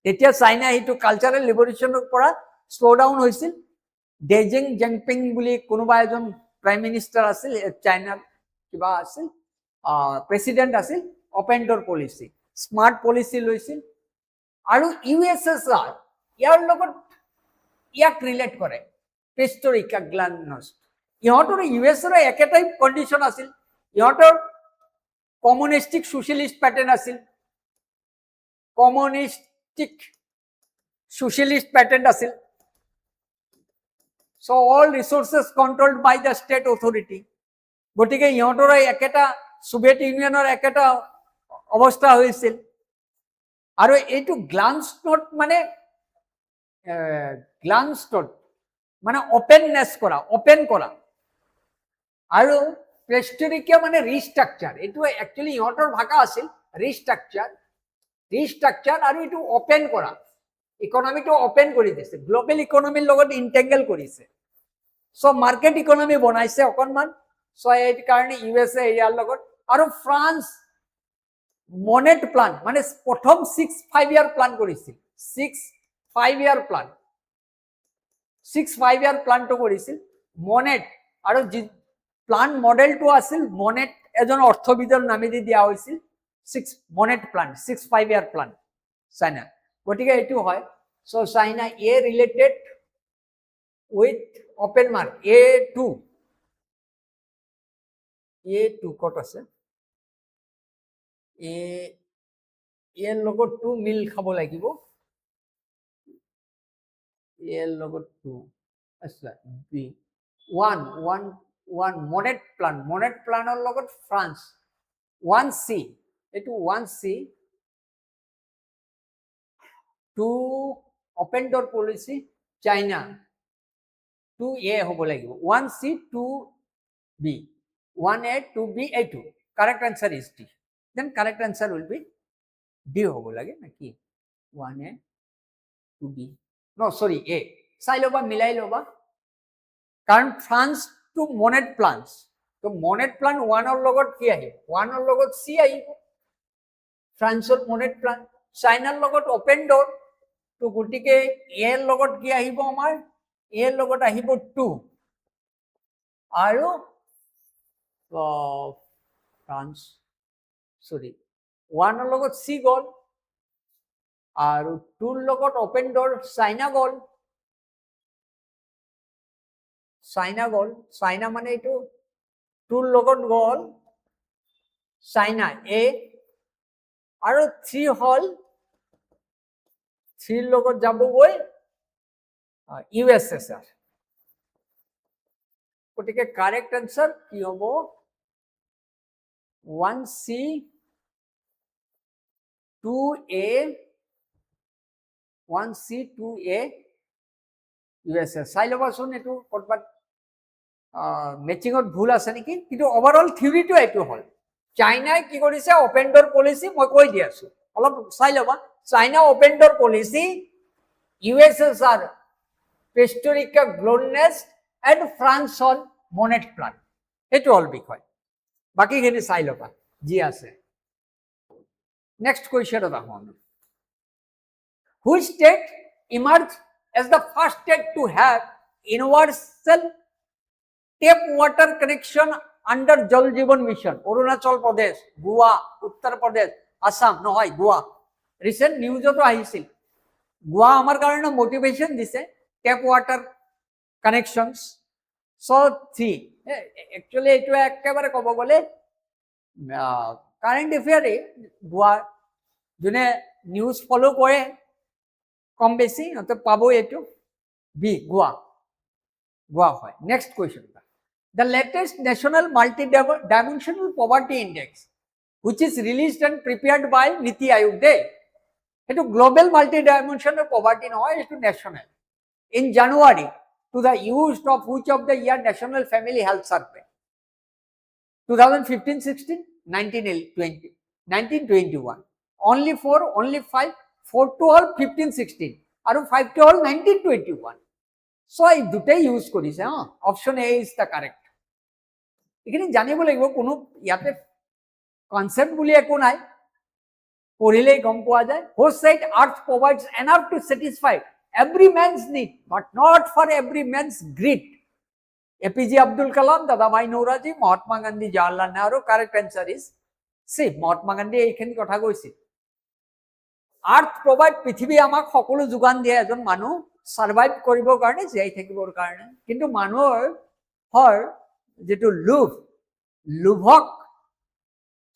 তেতিয়া চাইনা এইটো কালচারাল রিভলিউশনৰ পৰা স্লো ডাউন হৈছিল ডেজিং জেংপিং বুলি কোনোবা এজন প্ৰাইম মিনিষ্টাৰ আছিল চাইনাৰ কিবা আছিল প্ৰেসিডেন্ট আছিল open door policy smart policy লৈছিল আৰু ইউএসএসআর ইয়াৰ লগত ইয়াক ৰিলেট কৰে পেষ্টৰিকা গ্লানষ্ট ইহঁতৰ ইউএসএৰ একেটাই কন্ডিশন আছিল ইহঁতৰ কমিউনিস্টিক সোশ্যালিস্ট প্যাটার্ন আছিল কমিউনিস্টিক সোশ্যালিস্ট প্যাটার্ন আছিল so all resources controlled by the state authority গটিকে ইহঁতৰ একেটা সোভিয়েত ইউনিয়নৰ একেটা অৱস্থা হৈছিল আৰু এইটো গ্লান্স নোট মানে ওপেননেস কৰা ওপেন কৰা আৰু প্ৰেষ্টৰিকিয়া মানে ৰিষ্ট্ৰাকচাৰ, এইটো একচুৱেলি ইহঁতৰ ভাষা আছিল ৰিষ্ট্ৰাকচাৰ আৰু এইটো অপেন কৰা, ইকনমিটো অপেন কৰি দিছে, গ্ল'বেল ইকনমিৰ লগত ইণ্টেংগল কৰিছে, চ' মাৰ্কেট ইকনমি বনাইছে অকণমান, চ' এই কাৰণে USA ইয়াৰ লগত, আৰু ফ্ৰান্স মনেট প্লান মানে প্ৰথম 6-5 ইয়াৰ প্লান কৰিছিল, 6-5 ইয়াৰ প্লানটো কৰিছিল মনেট, আৰু প্লান মডেলটো আছিল মনেট, এজন অৰ্থবিদৰ নামেদি দিয়া হৈছিল মনেট প্লান, 6-5 ইয়াৰ প্লান চাইনা, গতিকে এইটো হয়। So' China a related with open mark A2 ক'ত আছে, এৰ লগত 2 মিল খাব লাগিব, এৰ লগত 2, আচ্ছা বি 1 মনেট প্লানৰ লগত ফ্ৰান্স 1C, এইটো 1C 2 অপেন ডৰ পলিচি চাইনা 2A হ'ব লাগিব, 1C 2B, 1A 2B A2, correct answer is D, then correct answer will be D হ'ব লাগে নাকি, 1A 2B, no sorry A, চাই ল'বা মিলাই ল'বা, কাৰণ ফ্ৰান্স টু মনেট প্লানছ, তো মনেট প্লান 1ৰ লগত কি আহিব, 1ৰ লগত C আহিব, ফ্ৰান্সৰ মনেট প্লান, চাইনাৰ লগত অপেন ডৰ, তো গতিকে এৰ লগত কি আহিব, আমাৰ এৰ লগত আহিব 2, আৰু ফ্ৰান্স সৰি 1ৰ লগত C গ'ল, আৰু 2ৰ লগত অপেন ডৰ চাইনা গ'ল, চাইনা মানে এইটো 2ৰ লগত গ'ল চাইনা A, আৰু 3 হ'ল 3ৰ লগত যাবগৈ USSR, গতিকে কাৰেক্ট আনসাৰ কি হ'ব, 1C 2A USA, চাই ল'বাচোন এইটো ক'ৰবাত মেচিঙত ভুল আছে নেকি, কিন্তু ওভাৰঅল থিওৰিটো এইটো হ'ল, চাইনাই কি কৰিছে অপেন ডৰ পলিচি, মই কৈ দি আছো অলপ চাই ল'বা, China open door policy, USSR perestroika glasnost and France on Monnet plan, সেইটো হ'ল বিষয়, বাকীখিনি চাই ল'বা যি আছে। নেক্সট কুৱেশ্যনত আহোঁ, which state emerge as the first state to have universal tap water connection under Jal Jeevan Mission, Arunachal Pradesh, Goa, Uttar Pradesh, Assam, নহয় গোৱা, ৰিচেণ্ট নিউজতো আহিছিল, গোৱা আমাৰ কাৰণে মোটিভেশ্যন দিছে টেপ ৱাটাৰ কানেকশ্যনছ, চ' 3 একচুৱেলি এইটো একেবাৰে ক'ব গ'লে কাৰেণ্ট এফেয়াৰে, গোৱা যোনে নিউজ ফ'ল' কৰে কম বেছি সিহঁতে পাবই, এইটো বি গোৱা হয়। Next question, the latest national multi dimensional poverty index which is released and prepared by NITI Aayog দেই, সেইটো গ্ল'বেল মাল্টি ডাইমেনশ্যনেল পভাৰ্টি নহয়, এইটো national, in January to the use of which of the year national family health survey 2015-16, 1920, 1921, only 4, only 5, 4টো হ'ল 15-16 আৰু 5টো হ'ল 1921, চ' এই দুটাই ইউজ কৰিছে, option A is the correct, এইখিনি জানিব লাগিব, কোনো ইয়াতে কনচেপ্ট বুলি একো নাই, পঢ়িলেই গম পোৱা যায়, hose said earth provides enough to satisfy every man's need but not for every man's greed, APJ Abdul Kalam, Dadabhai Naoroji, Mahatma Gandhi, Jawaharlal Nehru, correct answer is C, Mahatma Gandhi এইখিনি কথা কৈছিল, আৰ্থ provide, পৃথিৱী আমাক সকলো যোগান দিয়ে এজন মানুহ সাৰ্ভাইভ কৰিবৰ কাৰণে, জীয়াই থাকিবৰ কাৰণে, কিন্তু মানুহৰ যিটো লোভক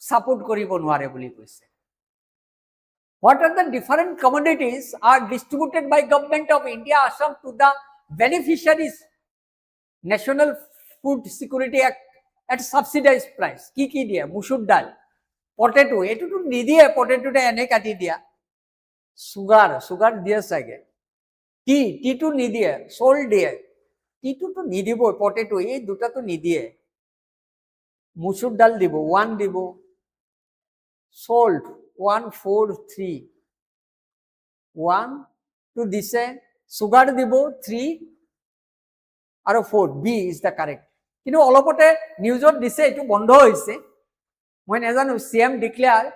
ছাপোৰ্ট কৰিব নোৱাৰে বুলি কৈছে। What are the different commodities are distributed by Government of India Assam to the beneficiaries National Food Security Act at subsidized price? কি দিয়ে, মুসুর ডাল, পটেটো, এইটোতো নিদিয়ে, পটেটোতে এনে কাটি দিয়া, সুগাৰ দিয়ে চাগে, টিটো নিদিয়ে, চল্ট দিয়ে, টিটোতো নিদিবই, পটেটো এই দুটাতো নিদিয়ে, মুসুর ডাল দিব 1 দিব, salt 1 4 3 1 to দিছে, সুগার দিব 3 আৰু 4, বি ইজ দ্য কাৰেক্ট। কিন্তু অলপতে নিউজত দিছে এইটো বন্ধ হৈছে, মই নাজানো। CM declare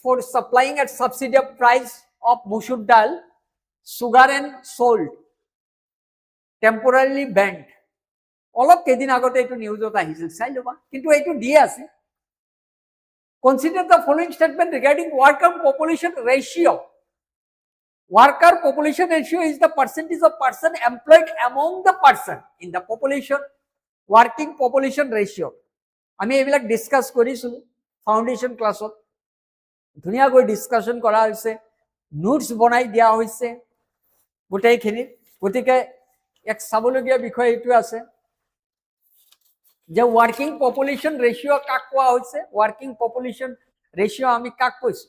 for supplying at subsidy price of musur dal, sugar and salt temporarily banned। অলপ কেইদিন আগতে এইটো নিউজত আহিছিল, চাই ল'বা। কিন্তু এইটো দিয়ে আছে, consider the following statement regarding worker population ratio। Worker population ratio is the percentage of person employed among the person in the population। working population ratio আমি এইবিলাক ডিসকাস কৰিছো ফাউন্ডেশন ক্লাছত, ধুনীয়াকৈ ডিসকাশন কৰা হৈছে, নোটস বনাই দিয়া হৈছে গোটেইখিনি। গতিকে এক চাবলগীয়া বিষয় এইটো আছে যে ওয়ার্কিং পপুলেশন রেশিও কাক কোৱা হৈছে। ওয়ার্কিং পপুলেশন রেশিও আমি কাক কৈছো?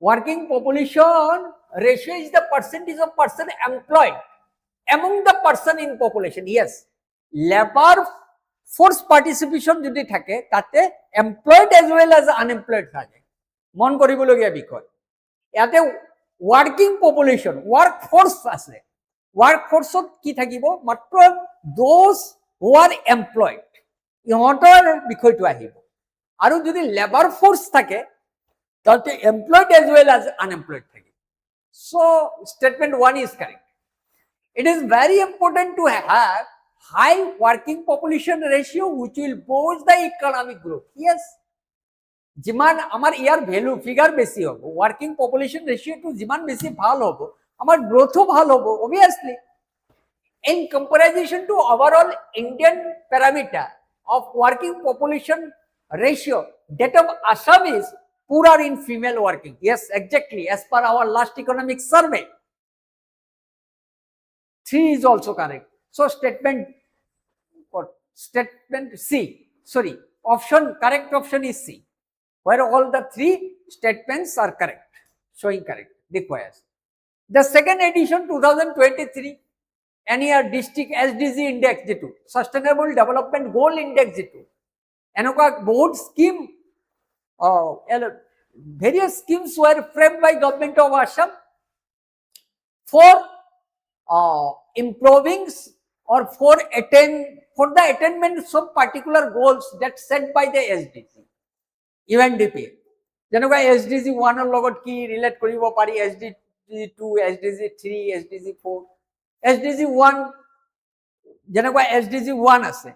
Working population ratio is the percentage of person employed among the person in population। Yes, labor force participation যদি থাকে তাতে employed as well as unemployed থাকে, মন কৰিবলগীয়া বিষয়। ইয়াতে working population, workforce আছে, workforceত কি থাকিব? মাত্ৰ those who are employed, ইহঁতৰ বিষয়টো আহিব। আৰু যদি labor force থাকে তাতে employed as well as unemployed থাকে। So statement 1 is correct। It is very important to have high working population ratio which will boost the economic growth। Yes, যিমান আমাৰ ইয়াৰ ভ্যালু ফিগার বেশি হ'ব, ওয়ার্কিং পপুলেশন রেশিওটো যিমান বেশি ভাল হ'ব, আমাৰ গ্রোথও ভাল হ'ব obviously। In comparison to overall Indian parameter of working population ratio, that of Assam is poorer in female working। Yes, exactly, as per our last economic survey। 3 is also correct। So statement C, sorry, option, correct option is C, where all the 3 statements are correct, showing correct requires। The second edition 2023 NER district SDG index যেটো sustainable development goal index যেটো এনেকুৱা বহুত scheme, various schemes were framed by government of Assam for improving or for the attainment of particular goals that set by the SDG UNDP। যেনেকুৱা SDG 1 লগত কি relate কৰিব পাৰি, SDG 2, SDG 3, SDG 4। SDG 1 যেনেকুৱা SDG 1 আছে,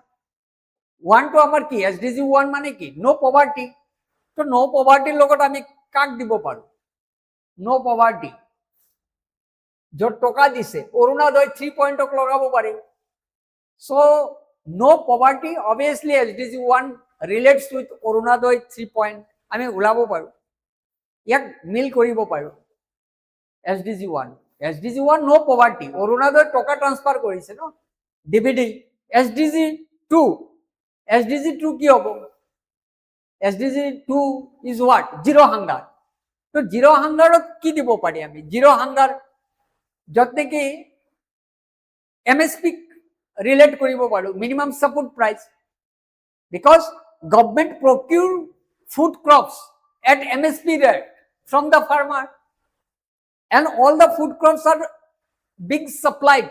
1 টো আমাৰ কি? SDG 1 মানে কি? No poverty. তো নো পভাৰ্টিৰ লগত আমি কাক দিব পাৰো? নো পভাৰ্টি য'ত টকা দিছে অৰুণোদয় 3 পইণ্টক লগাব পাৰি। So no poverty obviously SDG 1 relates with Arunodoy 3 point আমি ওলাব পাৰো, ইয়াক মিল কৰিব পাৰো। SDG 1, SDG 1 নো পভাৰ্টি, অৰুণোদয় টকা ট্ৰান্সফাৰ কৰিছে ন, ডিবিডি। SDG 2, SDG 2 কি হ'ব? SDG 2 is what? Zero hunger। তো জিরো হাঙ্গারত কি দিব পারি আমি? জিরো হাঙ্গার যত নেকি MSP রিলেট করিব পারো, minimum support price, because government procure food crops at MSP rate from the farmer, and all the food crops are being supplied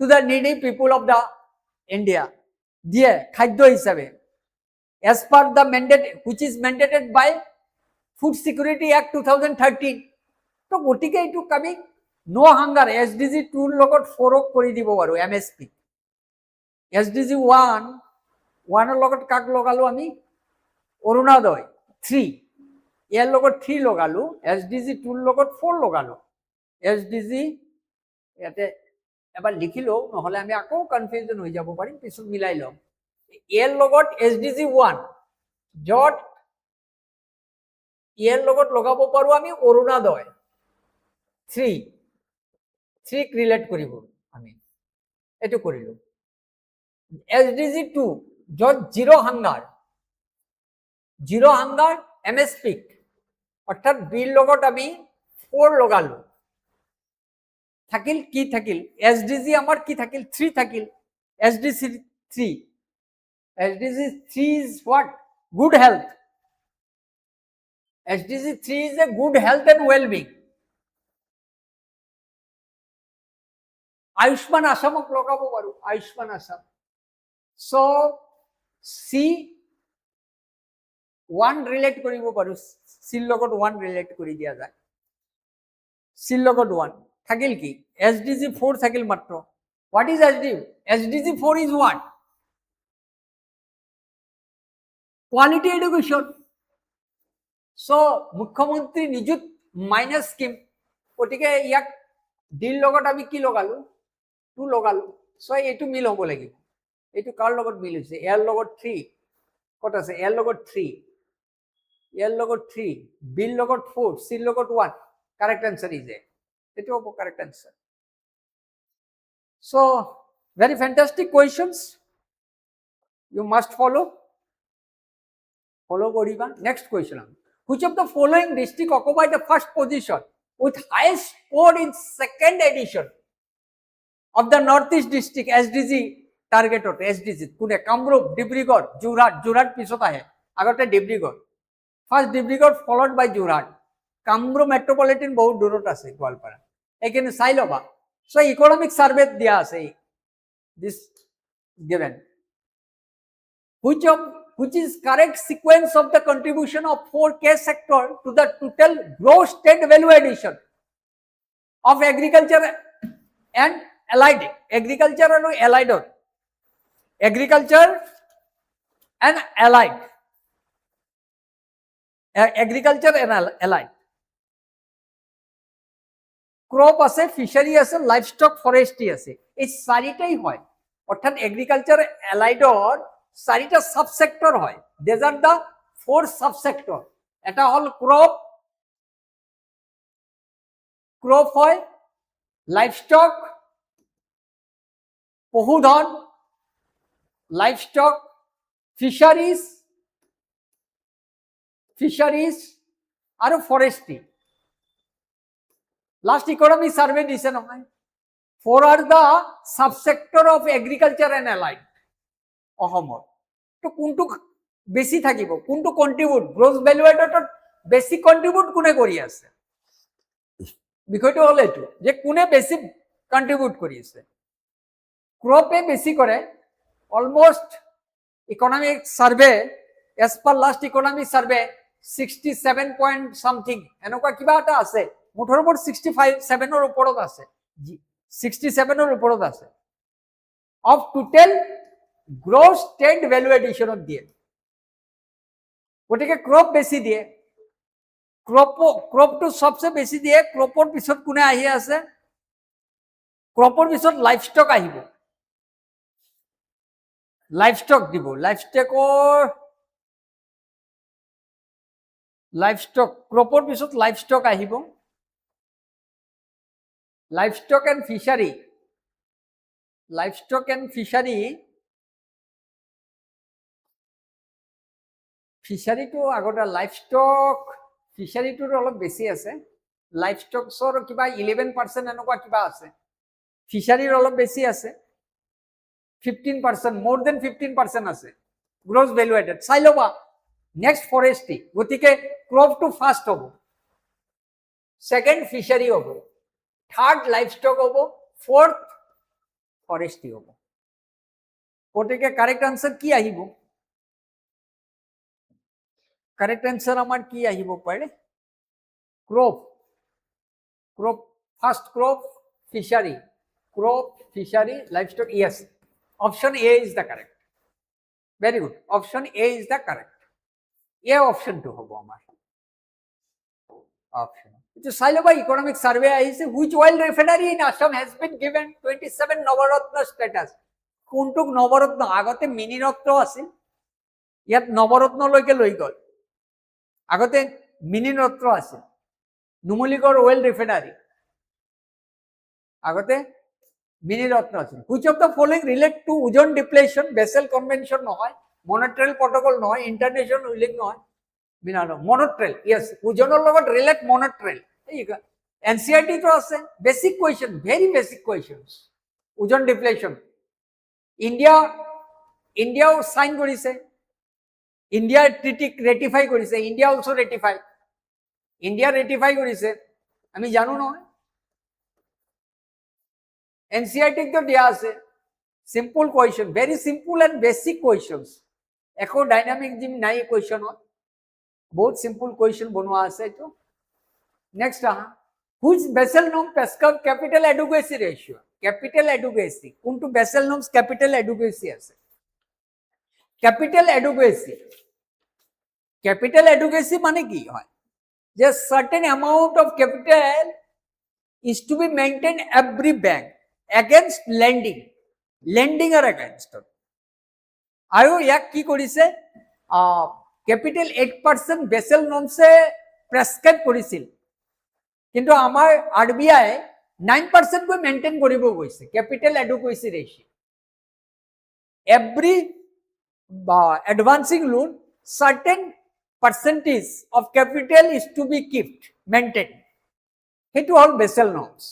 to the needy people of the India দিয়ে খাদ্য হিসাবে as per the mandate which is mandated by Food Security Act 2013। তো গতিকে এইটো আমি no hunger SDG 2 লগত ফৰক কৰি দিব পাৰো MSP। SDG 1 ৰ লগত কাক লগালো আমি? অৰুণোদয় 3, ইয়াৰ লগত 3 লগালো, SDG 2 ৰ লগত 4 লগালো। SDG ইয়াতে এবাৰ লিখিলো, নহলে আমি আকৌ কনফিউজন হৈ যাব পাৰিম, পিছত মিলাই লম। ইয়াৰ লগত SDG 1 যত ইয়াৰ লগত লগাব পাৰো আমি অৰুণোদয় 3 ৰিলেট কৰিব আমি, এটো কৰিলো। SDG 2 যত জিরো হাঙ্গার MSP অর্থাৎ বিল লগত আমি 4 লগালো, থাকিল কি থাকিল? SDG আমার কি থাকিল? 3 থাকিল। SDC 3. SDC 3 is what? Good health. SDC 3 is a good health and well-being. Ayushman Assamok logabo paru. Ayushman Assam. So C 1 relate koribo paru. C logot 1 relate kori dia jay. C logot 1. Thakil ki? SDC 4 thakil matro. What is SDC? SDC 4 is what? Quality education. So Mukhyamantri Nijut minus scheme. Otike yak deal logot ami ki logalu? 2 logalu. So etu mil hobo lagi. Etu kar logot mil hoise. L logot 3. What ase? L logot 3. L logot 3. B logot 4. C logot 1. Correct answer is A. Etu hobo correct answer. So very fantastic questions. You must follow. Follow Goriba. Next question. Which of the following district occupied the first position with highest score in second edition of the Northeast District SDG target or SDG? Pune, Kamrup, Dibrugarh, Jorhat pisot ahe. Agote Dibrugarh. First Dibrugarh followed by Jorhat. Kamrup metropolitan bahut durot ase Goalpara. Ekene Sailoba. So economic survey diya ase. This given. Which is correct sequence of the contribution of 4K sector to the total gross state value addition of agriculture and allied. Agriculture and allied. Agriculture and allied. Agriculture and allied. Crop ase, fishery ase, livestock forestry ase. এই চারিটাই হয়। অর্থাৎ agriculture allied or চারিটা subsector হয়। These are the 4 subsector. এটা হল crop হয়, livestock, পশুধন, livestock, fisheries আৰু forestry. Last economy survey দিছে নহয়। 4 are the subsector of agriculture and allied. অসমত তো কোনটো বেছি থাকিব, কোনটো কন্ট্রিবিউট গ্রোস ভ্যালু এডত বেছি কন্ট্রিবিউট কোনে কৰি আছে, বিষয়টো হল এটো যে কোনে বেছি কন্ট্রিবিউট কৰি আছে। ক্রপে বেছি কৰে। Almost economic survey as per last economic survey 67 point something এনেকুৱা কিবা এটা আছে। মুঠৰ ওপৰত 67 ৰ ওপৰত আছে, 67 ৰ ওপৰত আছে of total gross state value এডিশনত দিয়ে। গতিকে ক্রপ বেছি দিয়ে। ক্রপটো সবচেয়ে বেছি দিয়ে। ক্রপৰ পিছত কোনে আহি আছে? ক্রপৰ পিছত লাইভস্টক আহিব। লাইভস্টক দিব। লাইভস্টক ক্রপৰ পিছত লাইভস্টক আহিব। Livestock and fishery. Livestock and fishery. ফিশারিটো আগতে লাইভস্টক ফিশারিটোৰ অলপ বেছি আছে। লাইভস্টকছৰ কিবা 11% এনেকুৱা কিবা আছে। ফিশারিৰ অলপ বেছি আছে, 15%, more than 15% আছে গ্রোস ভ্যালু এডেড। চাই লবা। Next forestry. গতিকে ক্রপটো ফার্স্ট হব, সেকেন্ড ফিশারি হব, থার্ড লাইভস্টক হব, ফোর্থ ফরেস্ট্রি হব। গতিকে কারেক্ট আনসার কি আহিব? কারেক্ট আনসার আমার কি আহিব পাৰে? Crop. First crop, fishery, crop, fishery, livestock. Yes, option A is the correct. Very good. Option A is the correct. A option 2 hobo amar. Option. It is Sailoba economic survey is which oil refinery in Assam has been given 27 Navaratna status. Kuntuk Navaratna agote mini ratno asil. Yat Navaratna loike loi gol. Agote mini ratno asil. Numuligor oil refinery. Agote mini ratna asil. Which of the following relate to ওজন depletion? Basel convention নহয়, Montreal protocol নহয়, international ruling নহয়, binano Montreal. Yes, ওজনৰ লগত relate Montreal. NCERT to আছে। Basic question, very basic questions. Ozone depletion ইণ্ডিয়াও sign কৰিছে, ইণ্ডিয়াৰ ট্ৰিটিক ৰেটিফাই কৰিছে, India also ratify, India ratify কৰিছে, আমি জানো নহয়। এনচিআৰটিক তো দিয়া আছে, simple question, very simple and basic questions, একো ডাইনামিক জিম নাই কুৱেশ্যনত, বহুত সিম্পল কুৱেশ্যন বনোৱা আছে এইটো। নেক্সট আহা, which Basel norm prescribe capital adequacy ratio, capital adequacy কোনটো বেসেল নর্মস ক্যাপিটাল এডুকেসি আছে, ক্যাপিটাল এডুকেসি, ক্যাপিটাল এডুকেসি মানে কি হয়, যে certain amount of capital is to be maintained every bank against lending or against, আৰু ইয়াক কি কৰিছে, ক্যাপিটাল 8% বেসেল নর্মসে প্রেসক্রাইব কৰিছিল, কিন্তু আমাৰ আৰবিআই 9% কৈ মেইনটেইন কৰিব গৈছে capital adequacy ratio. Every advancing loan certain percentage of capital is to be kept maintained, সেইটো হল বেসেল নর্মস,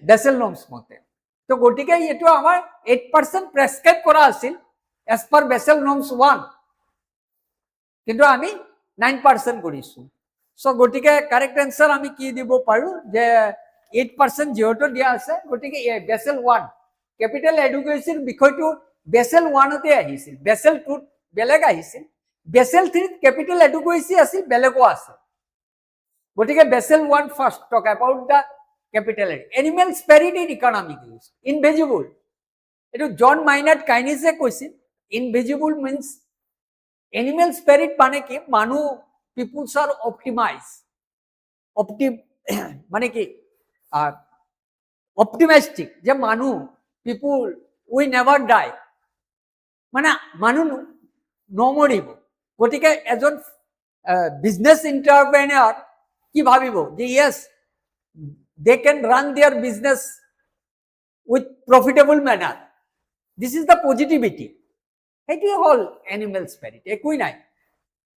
বেসেল নর্মস মতে। তো গতিকে এইটো আমাৰ 8% প্রেসক্রাইব কৰা আছিল এজ পার বেসেল নর্মস 1, কিন্তু আমি 9% কৰিছো। সো গতিকে কারেক্ট অ্যান্সার আমি কি দিব পাৰো, যে 8% যেহেতু দিয়া আছে, গতিকে বেসেল 1 ক্যাপিটাল এডুকেসিৰ বিষয়টো বেসেল 1তে আহিছিল, বেসেল 2 বেলেগ আহিছিল, বেসেল 3 ক্যাপিটাল এডুকেসি আছিল, বেলেগো আছে। গতিকে Bessel 1 first talk about the capital animal spirit in economic use, invisible, এটো জন মাইনার্ড কাইনিসে কৈছিল, ইনভিজিবল মিন্স এনিমেল স্পিরিট মানে কি, মানুহ পিপুলস আর অপটিমাইজ, মানে কি অপটিমিস্টিক, যে মানুহ পিপুল উই নেভার ডাই, মানে মানুহ নমৰিব। গতিকে এজন বিজনেস এন্টারপ্রেনিয়র কি ভাবিব, যে yes they can run their business with profitable manner, this is the positivity, সেইটোৱে হল এনিমেল স্পিরিট, একোই নাই।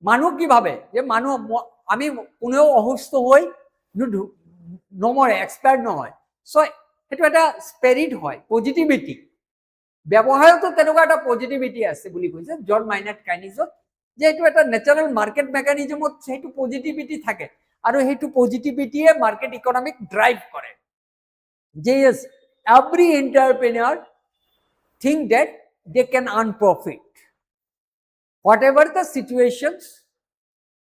মানুহ কি ভাবে, যে মানুহ আমি কোনেও অসুস্থ হৈ নমৰে, এক্সপায়ার্ড নহয়, সো সেইটো এটা স্পিরিট হয়, পজিটিভিটি। ব্যৱসায়তো তেনেকুৱা এটা পজিটিভিটি আছে বুলি কৈছে জন মাইনাৰ্ড কাইনিছত, যে এইটো এটা নেচাৰেল মার্কেট মেকানিজমত সেইটো পজিটিভিটি থাকে, আৰু সেইটো পজিটিভিটিয়ে মার্কেট ইকোনমিক ড্রাইভ করে, যে yes every entrepreneur think that they can earn profit whatever the situations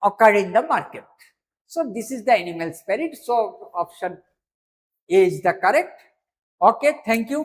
occur in the market. So this is the animal spirit. So option A is the correct. Okay, thank you.